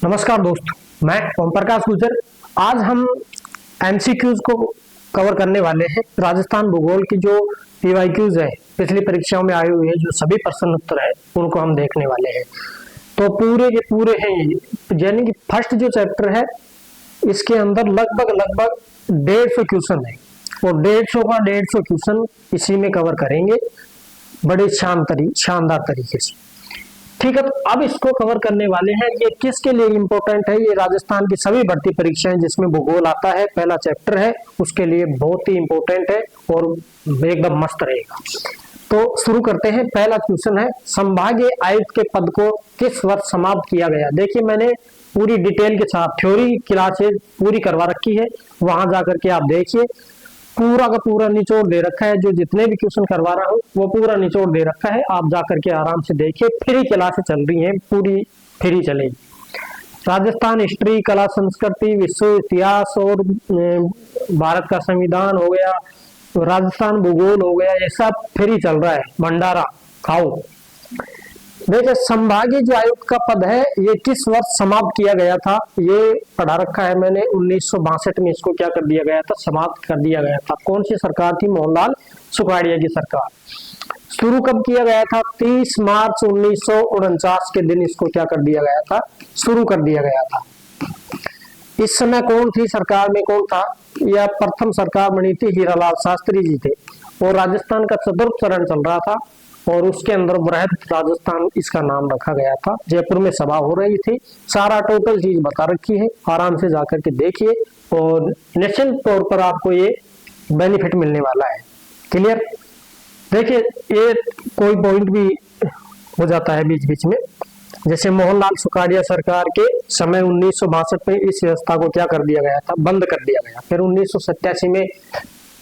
नमस्कार दोस्तों, मैं ओम प्रकाश गुजर। आज हम एमसीक्यूज को कवर करने वाले हैं। राजस्थान भूगोल की जो पीवाईक्यूज है, पिछली परीक्षाओं में आए हुए हैं, जो सभी प्रश्न उत्तर है उनको हम देखने वाले हैं। तो पूरे के पूरे हैं ये, यानी कि फर्स्ट जो चैप्टर है इसके अंदर लगभग लगभग 150 क्वेश्चन है और 150 का 150 क्वेश्चन इसी में कवर करेंगे बड़े शानदार तरीके से। ठीक है, तो अब इसको कवर करने वाले हैं। ये किसके लिए इम्पोर्टेंट है? ये राजस्थान की सभी भर्ती परीक्षाएं जिसमें भूगोल आता है, पहला चैप्टर है, उसके लिए बहुत ही इम्पोर्टेंट है और एकदम मस्त रहेगा। तो शुरू करते हैं। पहला क्वेश्चन है, संभागीय आयुक्त के पद को किस वर्ष समाप्त किया गया? देखिए, मैंने पूरी डिटेल के साथ थ्योरी क्लासेज पूरी करवा रखी है, वहां जाकर के आप देखिए। पूरा का पूरा निचोड़ दे रखा है, जो जितने भी क्वेश्चन करवा रहा हूँ वो पूरा निचोड़ दे रखा है। आप जाकर के आराम से देखिए। फ्री क्लासेस चल रही हैं, पूरी फ्री चलेगी। राजस्थान हिस्ट्री, कला संस्कृति, विश्व इतिहास और भारत का संविधान हो गया, राजस्थान भूगोल हो गया, ये सब फ्री चल रहा है। भंडारा खाओ। देखिए, संभागीय जो आयुक्त का पद है ये किस वर्ष समाप्त किया गया था? ये पढ़ा रखा है मैंने। 1962 में इसको क्या कर दिया गया था? समाप्त कर दिया गया था। कौन सी सरकार थी? मोहनलाल सुखाड़िया की सरकार। शुरू कब किया गया था? 30 मार्च 1949 के दिन इसको क्या कर दिया गया था? शुरू कर दिया गया था। इस समय कौन थी सरकार में? कौन था? यह प्रथम सरकार बनी थी, हीरालाल शास्त्री जी थे। और राजस्थान का चतुर्थ चरण चल रहा था और उसके अंदर बृहद राजस्थान इसका नाम रखा गया था। जयपुर में सभा हो रही थी। सारा टोटल चीज बता रखी है, आराम से जाकर के देखिए और निश्चित तौर पर आपको ये बेनिफिट मिलने वाला है। क्लियर? देखिए, ये कोई पॉइंट भी हो जाता है बीच बीच में। जैसे मोहनलाल सुखाड़िया सरकार के समय 1962 में इस व्यवस्था को क्या कर दिया गया था? बंद कर दिया गया। फिर 1987 में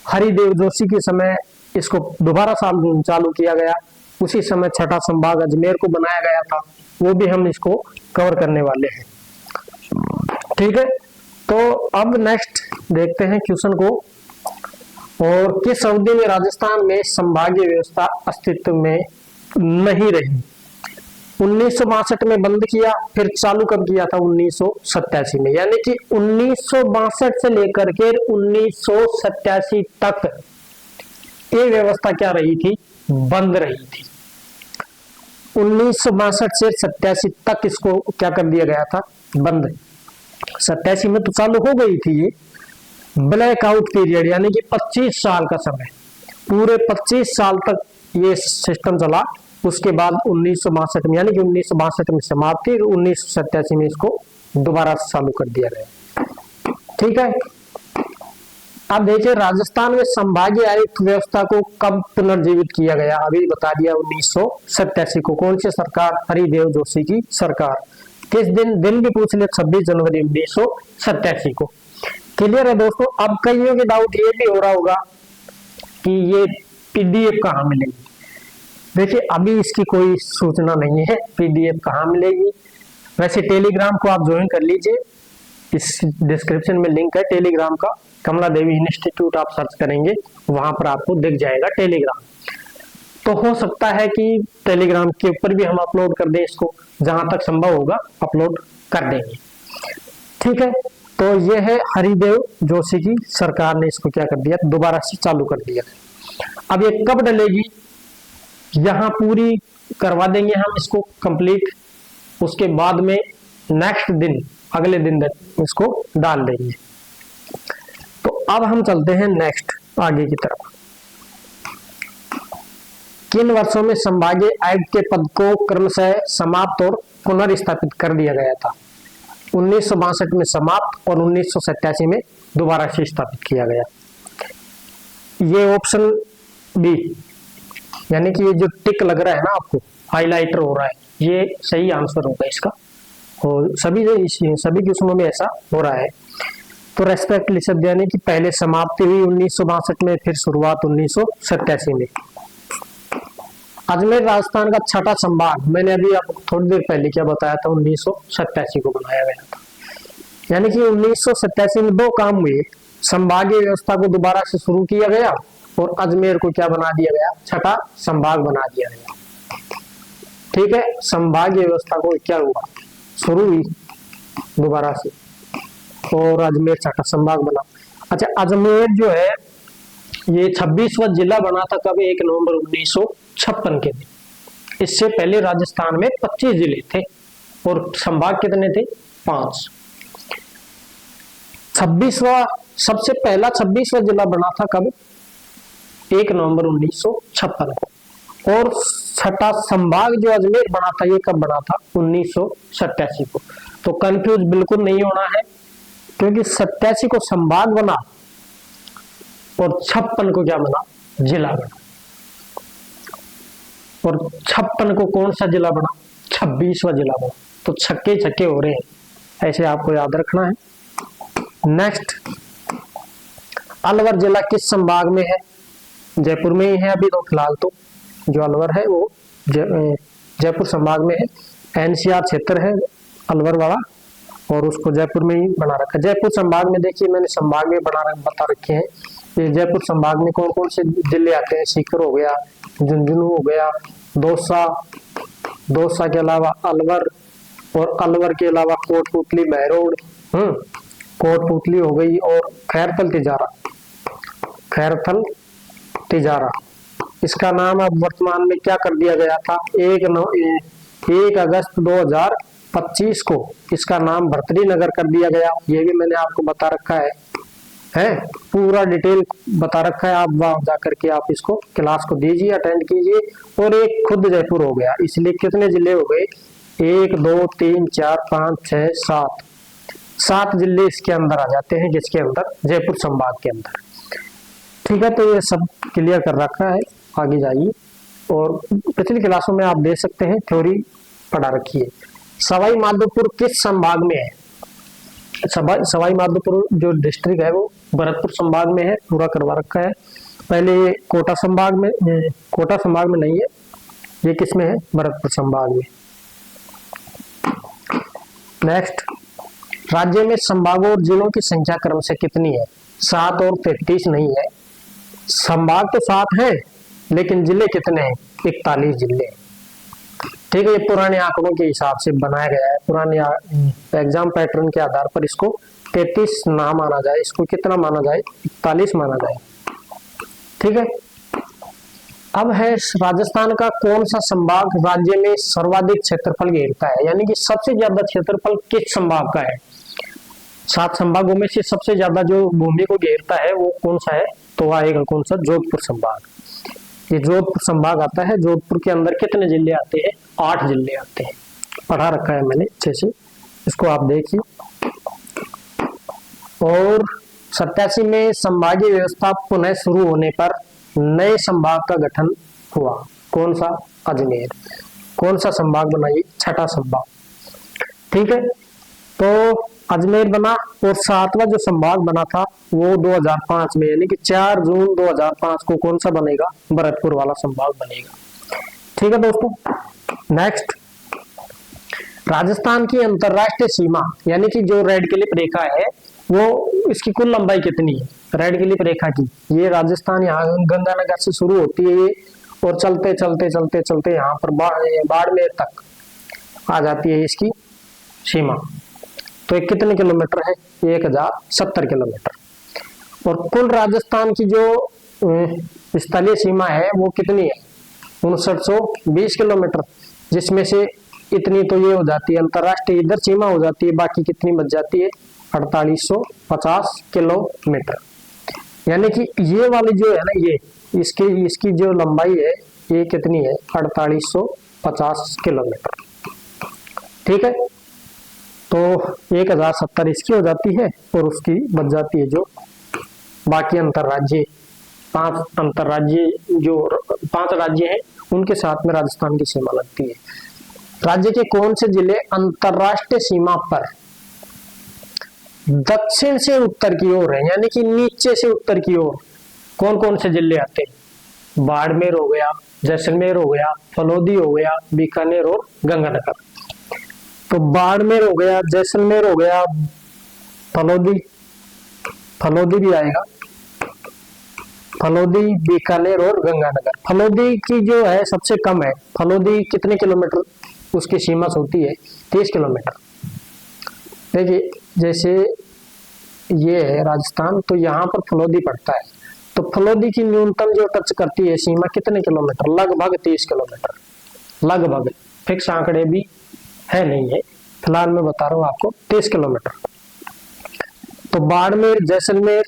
हरिदेव जोशी के समय इसको दोबारा चालू किया गया। उसी समय छठा संभाग अजमेर को बनाया गया था, वो भी हम इसको कवर करने वाले हैं। ठीक है, तो अब नेक्स्ट देखते हैं क्वेश्चन को। और किस अवधि में राजस्थान में संभागीय व्यवस्था अस्तित्व में नहीं रही? 1962 में बंद किया, फिर चालू कब किया था? 1987 में। यानी कि 1962 से लेकर के 1987 तक ये व्यवस्था क्या रही थी? बंद रही थी। 1962 से 87 तक इसको क्या कर दिया गया था? बंद। 87 में तो चालू हो गई थी ये। ब्लैकआउट पीरियड, यानी कि 25 साल का समय, पूरे 25 साल तक ये सिस्टम चला। उसके बाद 1962 में, यानी कि 1962 में समाप्त थी, 1987 में इसको दोबारा चालू कर दिया गया। ठीक है, अब देखिए, राजस्थान में संभागीय आयुक्त व्यवस्था को कब पुनर्जीवित किया गया? अभी बता दिया, 1987 को। कौन सी सरकार? हरिदेव जोशी की सरकार। किस दिन? दिन भी पूछ ले, 26 जनवरी 1987 को। क्लियर है दोस्तों? अब कईयों के डाउट ये भी हो रहा होगा कि ये पीडीएफ कहाँ मिलेगी। देखिए, अभी इसकी कोई सूचना नहीं है पीडीएफ कहाँ मिलेगी। वैसे टेलीग्राम को आप ज्वाइन कर लीजिए, इस डिस्क्रिप्शन में लिंक है टेलीग्राम का। कमला देवी इंस्टीट्यूट आप सर्च करेंगे, वहां पर आपको दिख जाएगा टेलीग्राम। तो हो सकता है कि टेलीग्राम के ऊपर भी हम अपलोड कर दें इसको, जहां तक संभव होगा अपलोड कर देंगे। ठीक है, तो ये है हरिदेव जोशी की सरकार ने इसको क्या कर दिया? दोबारा से चालू कर दिया। अब ये कब डलेगी? यहाँ पूरी करवा देंगे हम इसको कंप्लीट। उसके बाद में नेक्स्ट दिन, अगले दिन इसको डाल देंगे। तो अब हम चलते हैं नेक्स्ट आगे की तरफ। किन वर्षों में संभागीय आयुक्त के पद को क्रमशः समाप्त और पुनर्स्थापित कर दिया गया था? 1962 में समाप्त और 1987 में दोबारा से स्थापित किया गया। ये ऑप्शन बी, यानी कि ये जो टिक लग रहा है ना आपको, हाइलाइटर हो रहा है, ये सही आंसर होगा इसका। और सभी किस्मों में ऐसा हो रहा है। तो रेस्पेक्ट लिख सकते, यानी कि पहले समाप्ति हुई 1962 में, फिर शुरुआत 1987 में। अजमेर राजस्थान का छठा संभाग, मैंने अभी आपको थोड़ी देर पहले क्या बताया था? 1987 को बनाया गया था। यानी कि 1987 में दो काम हुए। संभागीय व्यवस्था को दोबारा से शुरू किया गया और अजमेर को क्या बना दिया गया? छठा संभाग बना दिया गया। ठीक है, संभागीय व्यवस्था को क्या हुआ? शुरू हुई दोबारा से, और अजमेर छठा संभाग बना। अच्छा, अजमेर जो है ये 26वां जिला बना था कब? 1 नवंबर 1956 के दिन। इससे पहले राजस्थान में 25 जिले थे और संभाग कितने थे? 5। 26वां, सबसे पहला 26वां जिला बना था कब? 1 नवंबर 1956 को। और छठा संभाग जो अजमेर बना था ये कब बना था? 1987 को। तो कंफ्यूज बिल्कुल नहीं होना है, क्योंकि 87 को संभाग बना और 56 को क्या बना? जिला बना। और 56 को कौन सा जिला बना? 26वां जिला बना। तो छक्के छक्के हो रहे हैं, ऐसे आपको याद रखना है। नेक्स्ट, अलवर जिला किस संभाग में है? जयपुर में ही है अभी तो फिलहाल, तो जो अलवर है वो जयपुर संभाग में है। एनसीआर क्षेत्र है अलवर वाला, और उसको जयपुर में ही बना रखा है। जयपुर संभाग में देखिए मैंने संभाग में बता रखे हैं। ये जयपुर संभाग में कौन कौन से जिले आते हैं? सीकर हो गया, झुंझुनू हो गया, दौसा के अलावा अलवर, और अलवर के अलावा कोटपुतली, बहरोड, कोटपुतली हो गई, और खैरथल तिजारा। इसका नाम अब वर्तमान में क्या कर दिया गया था? 1 अगस्त 2025 को इसका नाम भर्तरी नगर कर दिया गया। ये भी मैंने आपको बता रखा है, पूरा डिटेल बता रखा है। आप वहां जाकर के आप इसको क्लास को दीजिए, अटेंड कीजिए। और एक खुद जयपुर हो गया, इसलिए कितने जिले हो गए? 1 2 3 4 5 6 7 जिले इसके अंदर आ जाते हैं, जिसके अंदर जयपुर संभाग के अंदर। ठीक है, तो ये सब क्लियर कर रखा है, आगे जाइए। और पिछली क्लासों में आप देख सकते हैं थ्योरी पढ़ा रखी है। सवाई माधोपुर किस संभाग में है? सवाई माधोपुर जो डिस्ट्रिक्ट है वो भरतपुर संभाग में है, पूरा करवा रखा है। पहले ये कोटा संभाग में नहीं है, ये किस में है? भरतपुर संभाग में। नेक्स्ट, राज्य में संभागों और जिलों की संख्या क्रम से कितनी है? 7 और 33 नहीं है। संभाग तो 7 है, लेकिन जिले कितने हैं? 41 जिले। ठीक है, ये पुराने आंकड़ों के हिसाब से बनाया गया है, पुराने एग्जाम पैटर्न के आधार पर इसको 33 ना माना जाए, इसको कितना माना जाए? 41 माना जाए। ठीक है, अब है राजस्थान का कौन सा संभाग राज्य में सर्वाधिक क्षेत्रफल घेरता है? यानी कि सबसे ज्यादा क्षेत्रफल किस संभाग का है? 7 संभागों में से सबसे ज्यादा जो भूमि को घेरता है वो कौन सा है? तो आएगा कौन सा? जोधपुर संभाग। ये जोधपुर संभाग आता है। जोधपुर के अंदर कितने जिले आते हैं? 8 जिले आते हैं, पढ़ा रखा है मैंने अच्छे से, इसको आप देखिए। और 87 में संभागीय व्यवस्था पुनः शुरू होने पर नए संभाग का गठन हुआ, कौन सा? अजमेर। कौन सा संभाग बना? ये छठा संभाग। ठीक है, तो अजमेर बना। और 7वां जो संभाग बना था वो 2005 में, यानी कि 4 जून 2005 को कौन सा बनेगा? भरतपुर वाला संभाग बनेगा। ठीक है दोस्तों, नेक्स्ट, राजस्थान की अंतरराष्ट्रीय सीमा यानी कि जो रेड क्लिप रेखा है वो इसकी कुल लंबाई कितनी है? रेड क्लिप रेखा की ये राजस्थान यहाँ गंगानगर से शुरू होती है ये, और चलते चलते चलते चलते यहाँ पर बाड़मेर तक आ जाती है इसकी सीमा। तो ये कितने किलोमीटर है? 1070 किलोमीटर। और कुल राजस्थान की जो स्थलीय सीमा है वो कितनी है? 5920 किलोमीटर, जिसमें से इतनी तो ये हो जाती है अंतरराष्ट्रीय इधर सीमा हो जाती है, बाकी कितनी बच जाती है? 4850 किलोमीटर। यानी कि ये वाली जो है ना, ये इसकी जो लंबाई है ये कितनी है? 4850 किलोमीटर। ठीक है, तो 1070 इसकी हो जाती है, और उसकी बच जाती है जो बाकी अंतरराज्य 5 राज्य हैं उनके साथ में राजस्थान की सीमा लगती है। राज्य के कौन से जिले अंतरराष्ट्रीय सीमा पर दक्षिण से उत्तर की ओर है, यानी कि नीचे से उत्तर की ओर कौन कौन से जिले आते हैं? बाड़मेर हो गया, जैसलमेर हो गया, फलोदी हो गया, बीकानेर और गंगानगर। तो बाड़मेर हो गया, जैसलमेर हो गया, फलोदी भी आएगा, फलोदी, बीकानेर और गंगानगर। फलोदी की जो है सबसे कम है, फलोदी कितने किलोमीटर उसकी सीमा होती है? 30 किलोमीटर। देखिए जैसे ये है राजस्थान, तो यहाँ पर फलोदी पड़ता है, तो फलोदी की न्यूनतम जो टच करती है सीमा कितने किलोमीटर, लगभग 30 किलोमीटर, लगभग, फिक्स आंकड़े भी है नहीं है, फिलहाल मैं बता रहा हूँ आपको 30 किलोमीटर। तो बाड़मेर, जैसलमेर,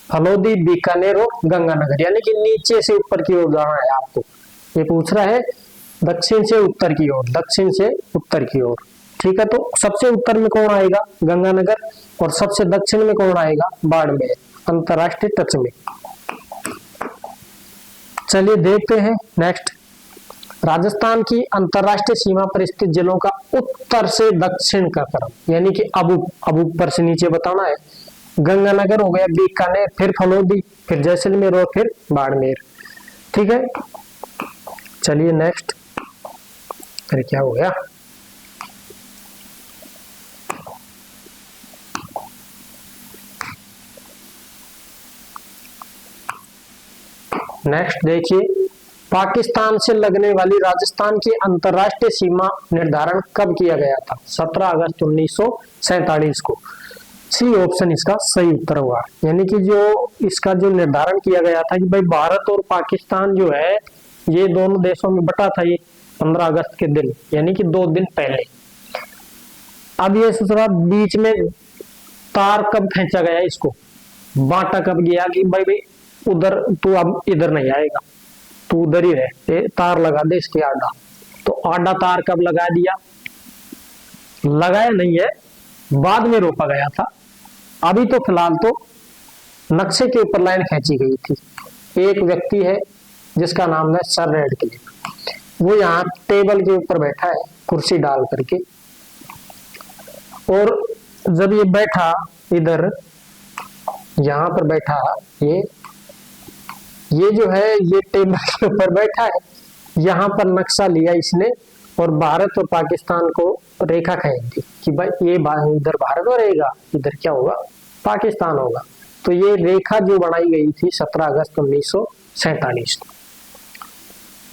फलोदी, बीकानेर और गंगानगर, यानी कि नीचे से ऊपर की ओर जाना है आपको। ये पूछ रहा है दक्षिण से उत्तर की ओर, दक्षिण से उत्तर की ओर, ठीक है। तो सबसे उत्तर में कौन आएगा, गंगानगर, और सबसे दक्षिण में कौन आएगा, बाड़मेर, अंतरराष्ट्रीय टच में। चलिए देखते हैं नेक्स्ट, राजस्थान की अंतरराष्ट्रीय सीमा पर स्थित जिलों का उत्तर से दक्षिण का क्रम, यानी कि अब ऊपर से नीचे बताना है। गंगानगर हो गया, बीकानेर, फिर फलोदी, फिर जैसलमेर और फिर बाड़मेर, ठीक है। चलिए नेक्स्ट, फिर क्या हो गया, नेक्स्ट देखिए, पाकिस्तान से लगने वाली राजस्थान की अंतरराष्ट्रीय सीमा निर्धारण कब किया गया था, 17 अगस्त 1947 को। सी ऑप्शन इसका सही उत्तर होगा, यानी कि जो इसका जो निर्धारण किया गया था कि भाई भारत और पाकिस्तान जो है ये दोनों देशों में बटा था, ये 15 अगस्त के दिन, यानी कि 2 दिन पहले। अब ये सोच बीच में तार कब खींचा गया, इसको बांटा कब गया कि भाई उधर तू अब इधर नहीं आएगा, तू उधर ही रहे, तार लगा दे इसके आडा। तो आडा तार कब लगा दिया, लगाया नहीं है, बाद में रोका गया था। अभी तो फिलहाल तो नक्शे के ऊपर लाइन खींची गई थी। एक व्यक्ति है जिसका नाम है सर रेडक्लिफ, वो यहाँ टेबल के ऊपर बैठा है कुर्सी डाल करके, और जब ये बैठा इधर यहाँ पर बैठा, ये जो है ये टेबल के ऊपर बैठा है, यहाँ पर नक्शा लिया इसने और भारत और पाकिस्तान को रेखा खींच दी कि भाई ये इधर भारत रहेगा, इधर क्या होगा, पाकिस्तान होगा। तो ये रेखा जो बनाई गई थी 17 अगस्त 1947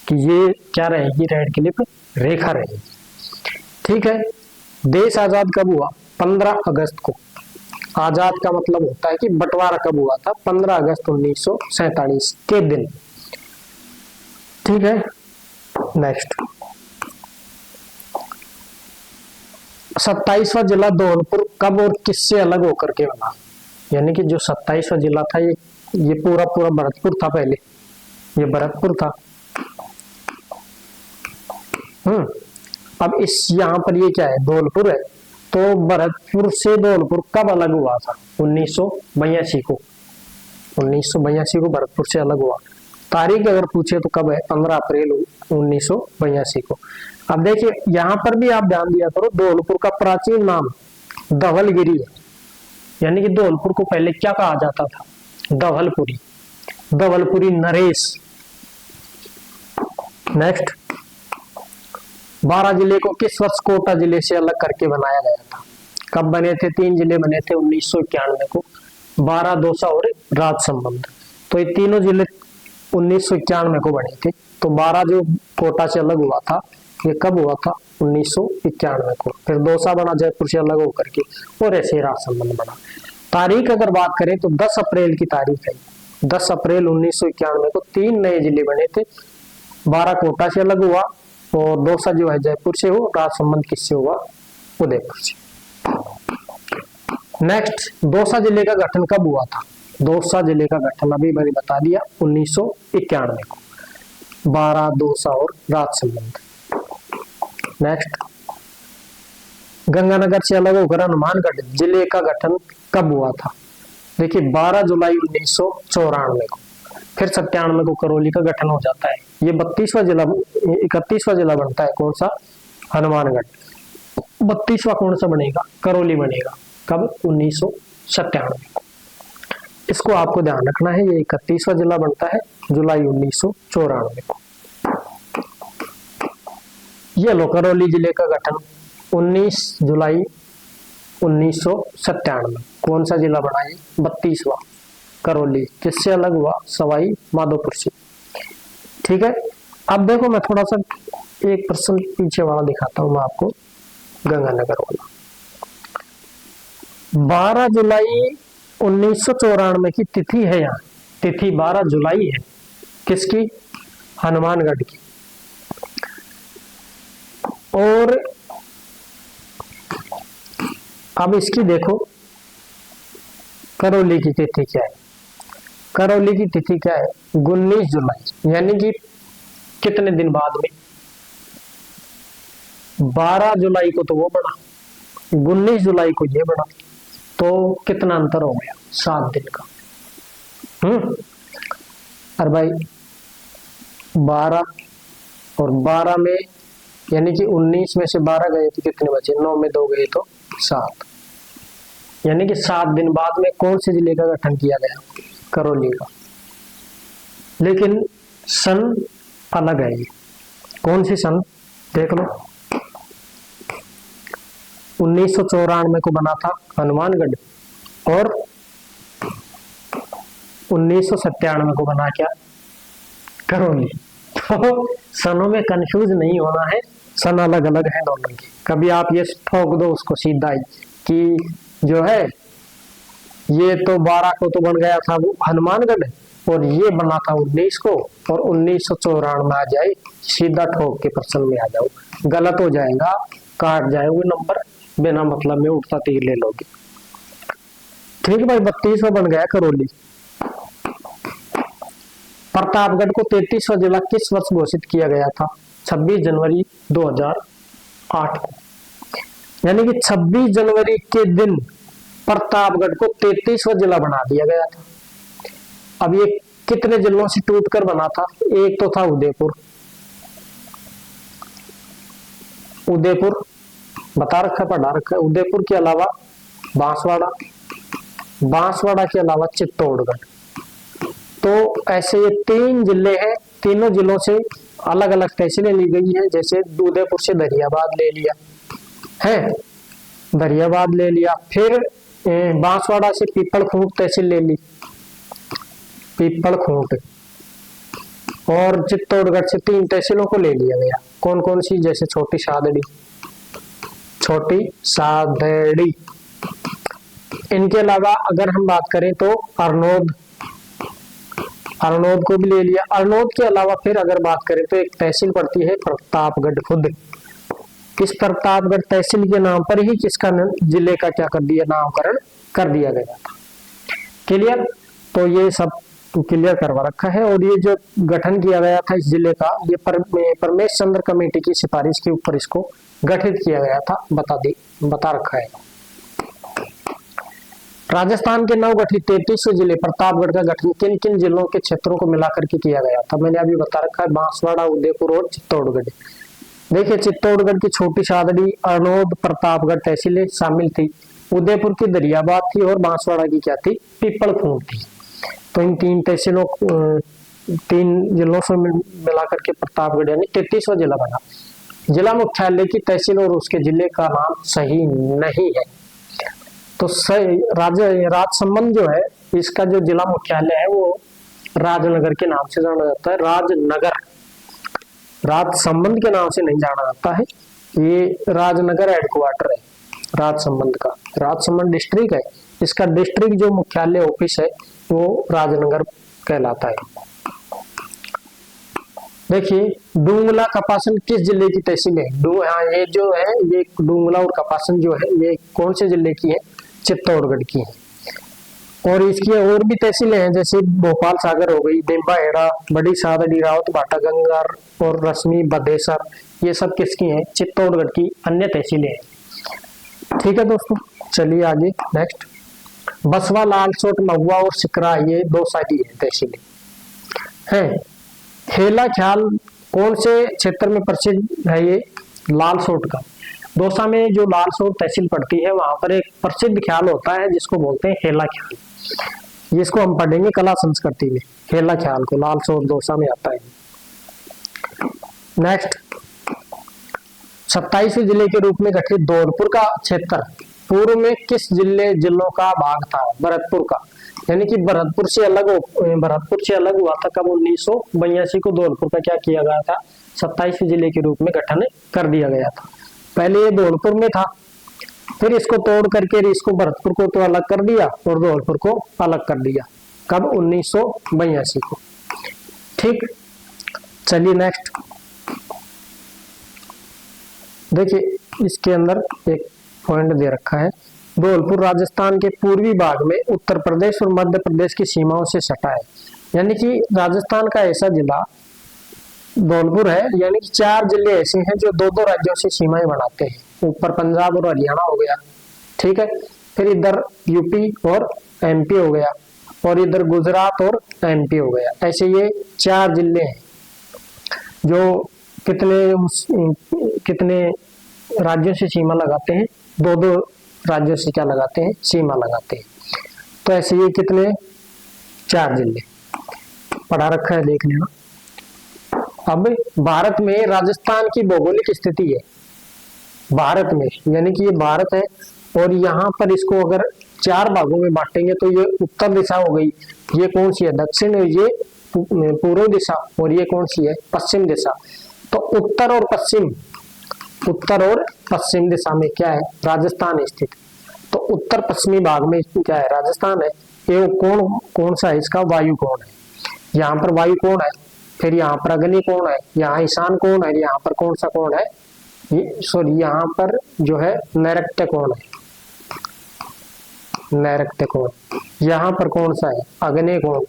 कि ये क्या रहेगी, रेडक्लिफ रेखा रहेगी, ठीक है। देश आजाद कब हुआ, 15 अगस्त को। आजाद का मतलब होता है कि बंटवारा कब हुआ था, 15 अगस्त 1947 के दिन, ठीक है। नेक्स्ट, 27वां जिला धौलपुर कब और किससे अलग होकर के बना, यानी कि जो 27वां जिला था ये पूरा भरतपुर था, पहले ये भरतपुर था। अब इस यहाँ पर ये क्या है, धौलपुर है। तो भरतपुर से धौलपुर कब अलग हुआ था, 1982 को, 1982 को भरतपुर से अलग हुआ। तारीख अगर पूछे तो कब है, 15 अप्रैल 1982 को। अब देखिए यहाँ पर भी आप ध्यान दिया करो, धौलपुर का प्राचीन नाम धवलगिरी है, यानी कि धौलपुर को पहले क्या कहा जाता था, धवलपुरी, धवलपुरी नरेश। नेक्स्ट, 12 जिले को किस वर्ष कोटा जिले से अलग करके बनाया गया था, कब बने थे, 3 जिले बने थे 1991 को, 12, दौसा और राजसमंद। तो ये तीनों जिले 1991 को बने थे। तो 12 जो कोटा से अलग हुआ था ये कब हुआ था, 1991 को। फिर दौसा बना जयपुर से अलग होकर के, और ऐसे राजसमंद बना। तारीख अगर बात करें तो 10 अप्रैल की तारीख है, 10 अप्रैल 1991 को 3 नए जिले बने थे, 12 कोटा से अलग हुआ, और दौसा जो है जयपुर से हो, राजसमंद किससे हुआ, उदयपुर से। नेक्स्ट, दौसा जिले का गठन कब हुआ था, दौसा जिले का गठन अभी मैंने बता दिया 1991 को, 12, दौसा और राजसमंद। नेक्स्ट, गंगानगर से अलग होकर हनुमानगढ़ जिले का गठन कब हुआ था, देखिए 12 जुलाई 1994 को। फिर 97 को करौली का गठन हो जाता है। ये 31वां जिला बनता है, कौन सा, हनुमानगढ़। 32वां कौन सा बनेगा, करौली बनेगा, कब, 1997 को। इसको आपको ध्यान रखना है, ये 31वां जिला बनता है जुलाई 1994 को। ये लो, करौली जिले का गठन 19 जुलाई 1997, कौन सा जिला बना है, 32वां करौली, किससे अलग हुआ, सवाई माधोपुर से, ठीक है। अब देखो मैं थोड़ा सा 1% पीछे वाला दिखाता हूं मैं आपको, गंगानगर वाला। 12 जुलाई 1994 की तिथि है। यहाँ तिथि 12 जुलाई है, किसकी? हनुमानगढ़ की। और अब इसकी देखो करौली की तिथि क्या है। करौली की तिथि क्या है? 19 जुलाई, यानी कि कितने दिन बाद में? 12 जुलाई को तो वो बना, 19 जुलाई को ये बना, तो कितना अंतर हो गया? 7 दिन का। अरे भाई 12 और 12 में, यानी कि 19 में से 12 गए तो कितने बचे? 9 में 2 गए तो 7, यानी कि 7 दिन बाद में कौन से जिले का गठन किया गया? करौली का। लेकिन सन अलग है ये। कौन सी सन? देख लो, 1994 को बना था हनुमानगढ़, और 1997 को बना क्या? करौली। तो सनों में कंफ्यूज नहीं होना है, सन अलग अलग है दोनों की। कभी आप ये ठोक दो उसको सीधा ही कि जो है ये तो 12 को तो बन गया था वो हनुमानगढ़, और ये बना था 19 को, और 1994 में आ जाए, सीधा ठोक के प्रश्न में आ जाओ, गलत हो जाएगा, काट जाएंगे नंबर, बिना मतलब में उठता तीर ले लोगे। ठीक है भाई, 32वां बन गया करौली। प्रतापगढ़ को 33वां जिला किस वर्ष घोषित किया गया था? 26 जनवरी 2008 को, यानी कि 26 जनवरी के दिन प्रतापगढ़ को 33वां जिला बना दिया गया था। अब ये कितने जिलों से टूटकर बना था? एक तो था उदयपुर, उदयपुर बता रखा, पढ़ा रखा है। उदयपुर के अलावा बांसवाड़ा, बांसवाड़ा के अलावा चित्तौड़गढ़। तो ऐसे ये 3 जिले हैं, तीनों जिलों से अलग अलग तहसीलें ली गई हैं। जैसे उदयपुर से दरियाबाद ले लिया है, दरियाबाद ले लिया, फिर बांसवाड़ा से पीपलखूंट तहसील ले ली, पीपलखूंट, और चित्तौड़गढ़ से 3 तहसीलों को ले लिया गया। कौन कौन सी? जैसे छोटी सादड़ी, छोटी सादड़ी। इनके अलावा अगर हम बात करें तो अरनोद, अरनोद को भी ले लिया। अरनोद के अलावा फिर अगर बात करें तो एक तहसील पड़ती है प्रतापगढ़ खुद। इस प्रतापगढ़ तहसील के नाम पर ही किसका जिले का क्या कर दिया? नामकरण कर दिया गया था। क्लियर? तो ये सब क्लियर करवा रखा है। और ये जो गठन किया गया था इस जिले का, ये परमेश चंद्र कमेटी की सिफारिश के ऊपर इसको गठित किया गया था, बता रखा है। राजस्थान के नवगठित 33 जिले प्रतापगढ़ का गठन किन किन जिलों के क्षेत्रों को मिलाकर के किया गया था? मैंने अभी बता रखा है, बांसवाड़ा, उदयपुर और चित्तौड़गढ़। देखिए, चित्तौड़गढ़ की छोटी सादड़ी, अरनोद, प्रतापगढ़ तहसीलें शामिल थी, उदयपुर की दरियाबाद थी, और बांसवाड़ा की क्या थी? पीपलखूंट थी। तो इन 3 तहसीलों, 3 जिलों से मिलाकर के प्रतापगढ़ यानी 33वां जिला बना। जिला मुख्यालय की तहसील और उसके जिले का नाम सही नहीं है। तो राजसमंद जो है, इसका जो जिला मुख्यालय है वो राजनगर के नाम से जाना जाता है। राजनगर, राजसमंद के नाम से नहीं जाना जाता है। ये राजनगर हेडक्वार्टर है राजसमंद का। राजसमंद डिस्ट्रिक्ट है, इसका डिस्ट्रिक्ट जो मुख्यालय ऑफिस है वो राजनगर कहलाता है। देखिए, डूंगला कपासन किस जिले की तहसील है? हाँ, ये जो है, ये डूंगला और कपासन जो है ये कौन से जिले की है? चित्तौड़गढ़ की है। और इसकी और भी तहसीलें हैं, जैसे भोपाल सागर हो गई, डिम्बा हेड़ा, बड़ी सादड़ी, रावत भाटा, गंगार और रश्मि बदेसर, ये सब किसकी हैं? चित्तौड़गढ़ की अन्य तहसीलें हैं। ठीक है दोस्तों, चलिए आगे नेक्स्ट। बसवा, लालसोट, महुआ और सिकरा, ये 2 सारी है तहसीलें हैं। हेला ख्याल कौन से क्षेत्र में प्रसिद्ध है? ये लालसोट का। दौसा में जो लालसोट तहसील पड़ती है वहां पर एक प्रसिद्ध ख्याल होता है जिसको बोलते हैं हेला ख्याल। जिसको हम पढ़ेंगे कला संस्कृति में, हेला ख्याल को। लालसोट दौसा में आता है। नेक्स्ट, 27वें जिले के रूप में गठित धौलपुर का क्षेत्र पूर्व में किस जिलों का भाग था? भरतपुर का। यानी कि भरतपुर से अलग हुआ था कब? 1982 को धौलपुर का क्या किया गया था? 27वें जिले के रूप में गठन कर दिया गया था। पहले ये धौलपुर में था, फिर इसको तोड़ करके इसको भरतपुर को तो अलग कर दिया और धौलपुर को अलग कर दिया। कब? 1982 को। ठीक, चलिए नेक्स्ट देखिए, इसके अंदर एक पॉइंट दे रखा है, धौलपुर राजस्थान के पूर्वी भाग में उत्तर प्रदेश और मध्य प्रदेश की सीमाओं से सटा है। यानी कि राजस्थान का ऐसा जिला धौलपुर है, यानी कि 4 जिले ऐसे हैं जो 2-2 राज्यों से सीमाएं बनाते हैं। ऊपर पंजाब और हरियाणा हो गया, ठीक है, फिर इधर यूपी और एमपी हो गया, और इधर गुजरात और एमपी हो गया। ऐसे ये 4 जिले हैं जो कितने राज्यों से सीमा लगाते हैं, 2-2 राज्यों से क्या लगाते हैं? सीमा लगाते हैं। तो ऐसे ये कितने? 4 जिले पढ़ा रखा है, देख लेना। अब भारत में राजस्थान की भौगोलिक स्थिति है, भारत में, यानी कि ये भारत है, और यहाँ पर इसको अगर 4 भागों में बांटेंगे तो ये उत्तर दिशा हो गई, ये कौन सी है? दक्षिण, ये पूर्व दिशा, और ये कौन सी है? पश्चिम दिशा। तो उत्तर और पश्चिम दिशा में क्या है? राजस्थान स्थित। तो उत्तर पश्चिमी भाग में क्या है? राजस्थान है। ये कौन सा है? इसका वायु कोण है। यहाँ पर वायु कोण है, फिर यहाँ पर अग्नि कोण है, यहाँ ईशान कोण है, यहाँ पर कौन सा कोण है? यहाँ पर जो है नैऋत्य कोण है, नैऋत्य कोण। यहाँ पर कौन सा है? अग्नि कोण,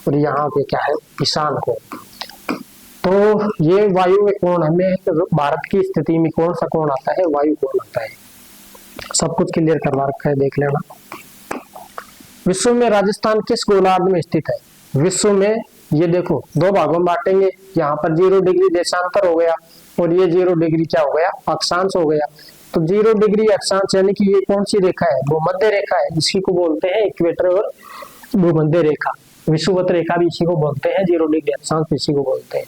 और यहाँ पे क्या है? ईशान कोण। तो ये वायु में कोण हमें भारत की स्थिति में कौन सा कोण आता है? वायु कोण आता है। सब कुछ क्लियर करवा रखा है, देख लेना। विश्व में राजस्थान किस गोलार्ध में स्थित है? विश्व में ये देखो 2 भागों में बांटेंगे, यहाँ पर 0 डिग्री देशांतर हो गया, और ये 0 डिग्री क्या हो गया? अक्षांश हो गया। तो 0 डिग्री अक्षांश यानी कि ये कौन सी रेखा है? भूमध्य रेखा है, इसी को बोलते हैं इक्वेटर और भूमध्य रेखा। विषुवत रेखा भी इसी को बोलते हैं, 0 डिग्री अक्षांश इसी को बोलते हैं।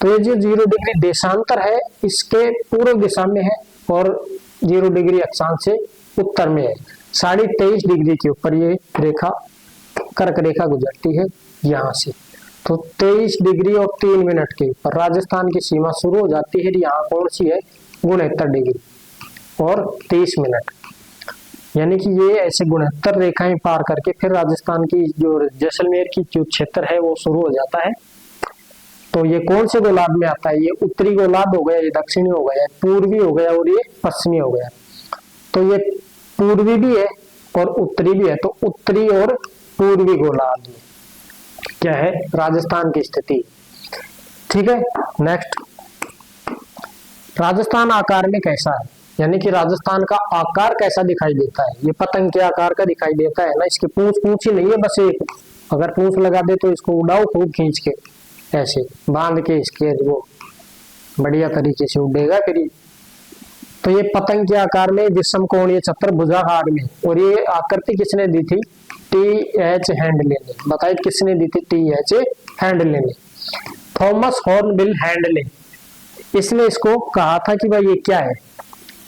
तो ये जो 0 डिग्री देशांतर है इसके पूर्व दिशा में है, और 0 डिग्री अक्षांश से उत्तर में है। 23.5 डिग्री के ऊपर ये रेखा, कर्क रेखा गुजरती है यहाँ से। तो 23 डिग्री और 3 मिनट के ऊपर राजस्थान की सीमा शुरू हो जाती है। यहाँ कौन सी है? 69 डिग्री और 30 मिनट। यानी कि ये ऐसे 69 रेखाएं पार करके फिर राजस्थान की जो जैसलमेर की जो क्षेत्र है वो शुरू हो जाता है। तो ये कौन से गोलार्ध में आता है? ये उत्तरी गोलार्ध हो गया, ये दक्षिणी हो गया, पूर्वी हो गया, और ये पश्चिमी हो गया। तो ये पूर्वी भी है और उत्तरी भी है। तो उत्तरी और पूर्वी गोलार्ध में क्या है? राजस्थान की स्थिति। ठीक है, नेक्स्ट, राजस्थान आकार में कैसा है? यानी कि राजस्थान का आकार कैसा दिखाई देता है? ये पतंग के आकार का दिखाई देता है ना। इसकी पूंछ ही नहीं है, बस एक, अगर पूंछ लगा दे तो इसको उड़ाओ खूब खींच के, ऐसे बांध के इसके, वो बढ़िया तरीके से उड़ेगा फिर। तो ये पतंग के आकार में विषम कोणीय चतुर्भुजाकार में, और ये आकृति किसने दी थी? टी.एच. हैंडले ने। बताइए किसने दी थी? टी.एच. हैंडले ने, थॉमस हॉर्नबिल हैंडले। इसने इसको कहा था कि भाई ये क्या है?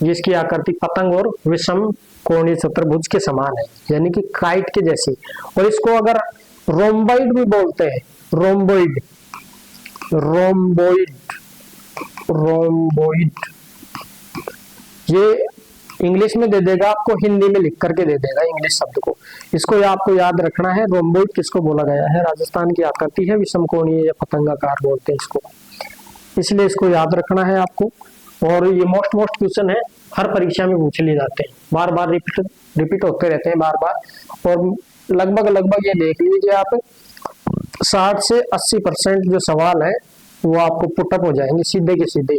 जिसकी आकृति पतंग और विषम कोणीय चतुर्भुज के समान है, यानी कि काइट के जैसी। और इसको अगर रोम्बॉइड भी बोलते हैं, रोम्बॉइड, ये इंग्लिश में दे देगा आपको, हिंदी में लिख करके दे देगा इंग्लिश शब्द को। इसको आपको याद रखना है। रोम्बॉइड किसको बोला गया है? राजस्थान की आकृति है विषम कोणीय या पतंगाकार बोलते हैं इसको, इसलिए इसको याद रखना है आपको। और ये मोस्ट क्वेश्चन है, हर परीक्षा में पूछ लिए जाते हैं, बार बार रिपीट होते रहते हैं बार बार। और लगभग ये देख लीजिए आप, 60 से 80% जो सवाल है वो आपको पुटअप हो जाएंगे सीधे के सीधे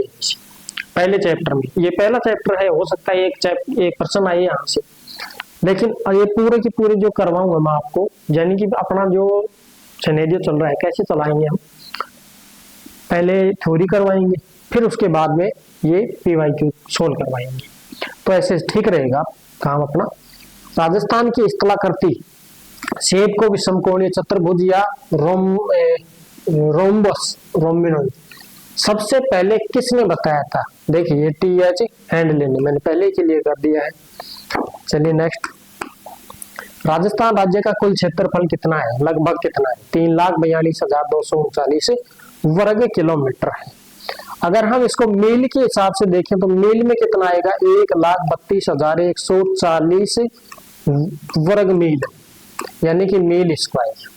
पहले चैप्टर में। ये पहला चैप्टर है, हो सकता है एक प्रश्न आए यहाँ से, लेकिन ये पूरे की पूरे जो करवाऊंगा मैं आपको, यानी कि अपना जो सिनेरियो चल रहा है कैसे चलाएंगे हम, पहले थ्योरी करवाएंगे, फिर उसके बाद में ये पीवाईक्यू सोल्व करवाएंगे। तो ऐसे ठीक रहेगा काम अपना। राजस्थान की स्थलाकृति शेप को विषम कोणीय चतुर्भुज या रोम्बस रोम्बिनोइड सबसे पहले किसने बताया था? देखिए ये टी.एच. हैंडले ने, मैंने पहले ही क्लियर कर दिया है। चलिए नेक्स्ट, राजस्थान राज्य का कुल क्षेत्रफल कितना है? लगभग कितना है? 3,42,239 वर्ग किलोमीटर है। अगर हम इसको मील के हिसाब से देखें तो मील में कितना आएगा, 1,32,140 वर्ग मील, यानी कि मील स्क्वायर।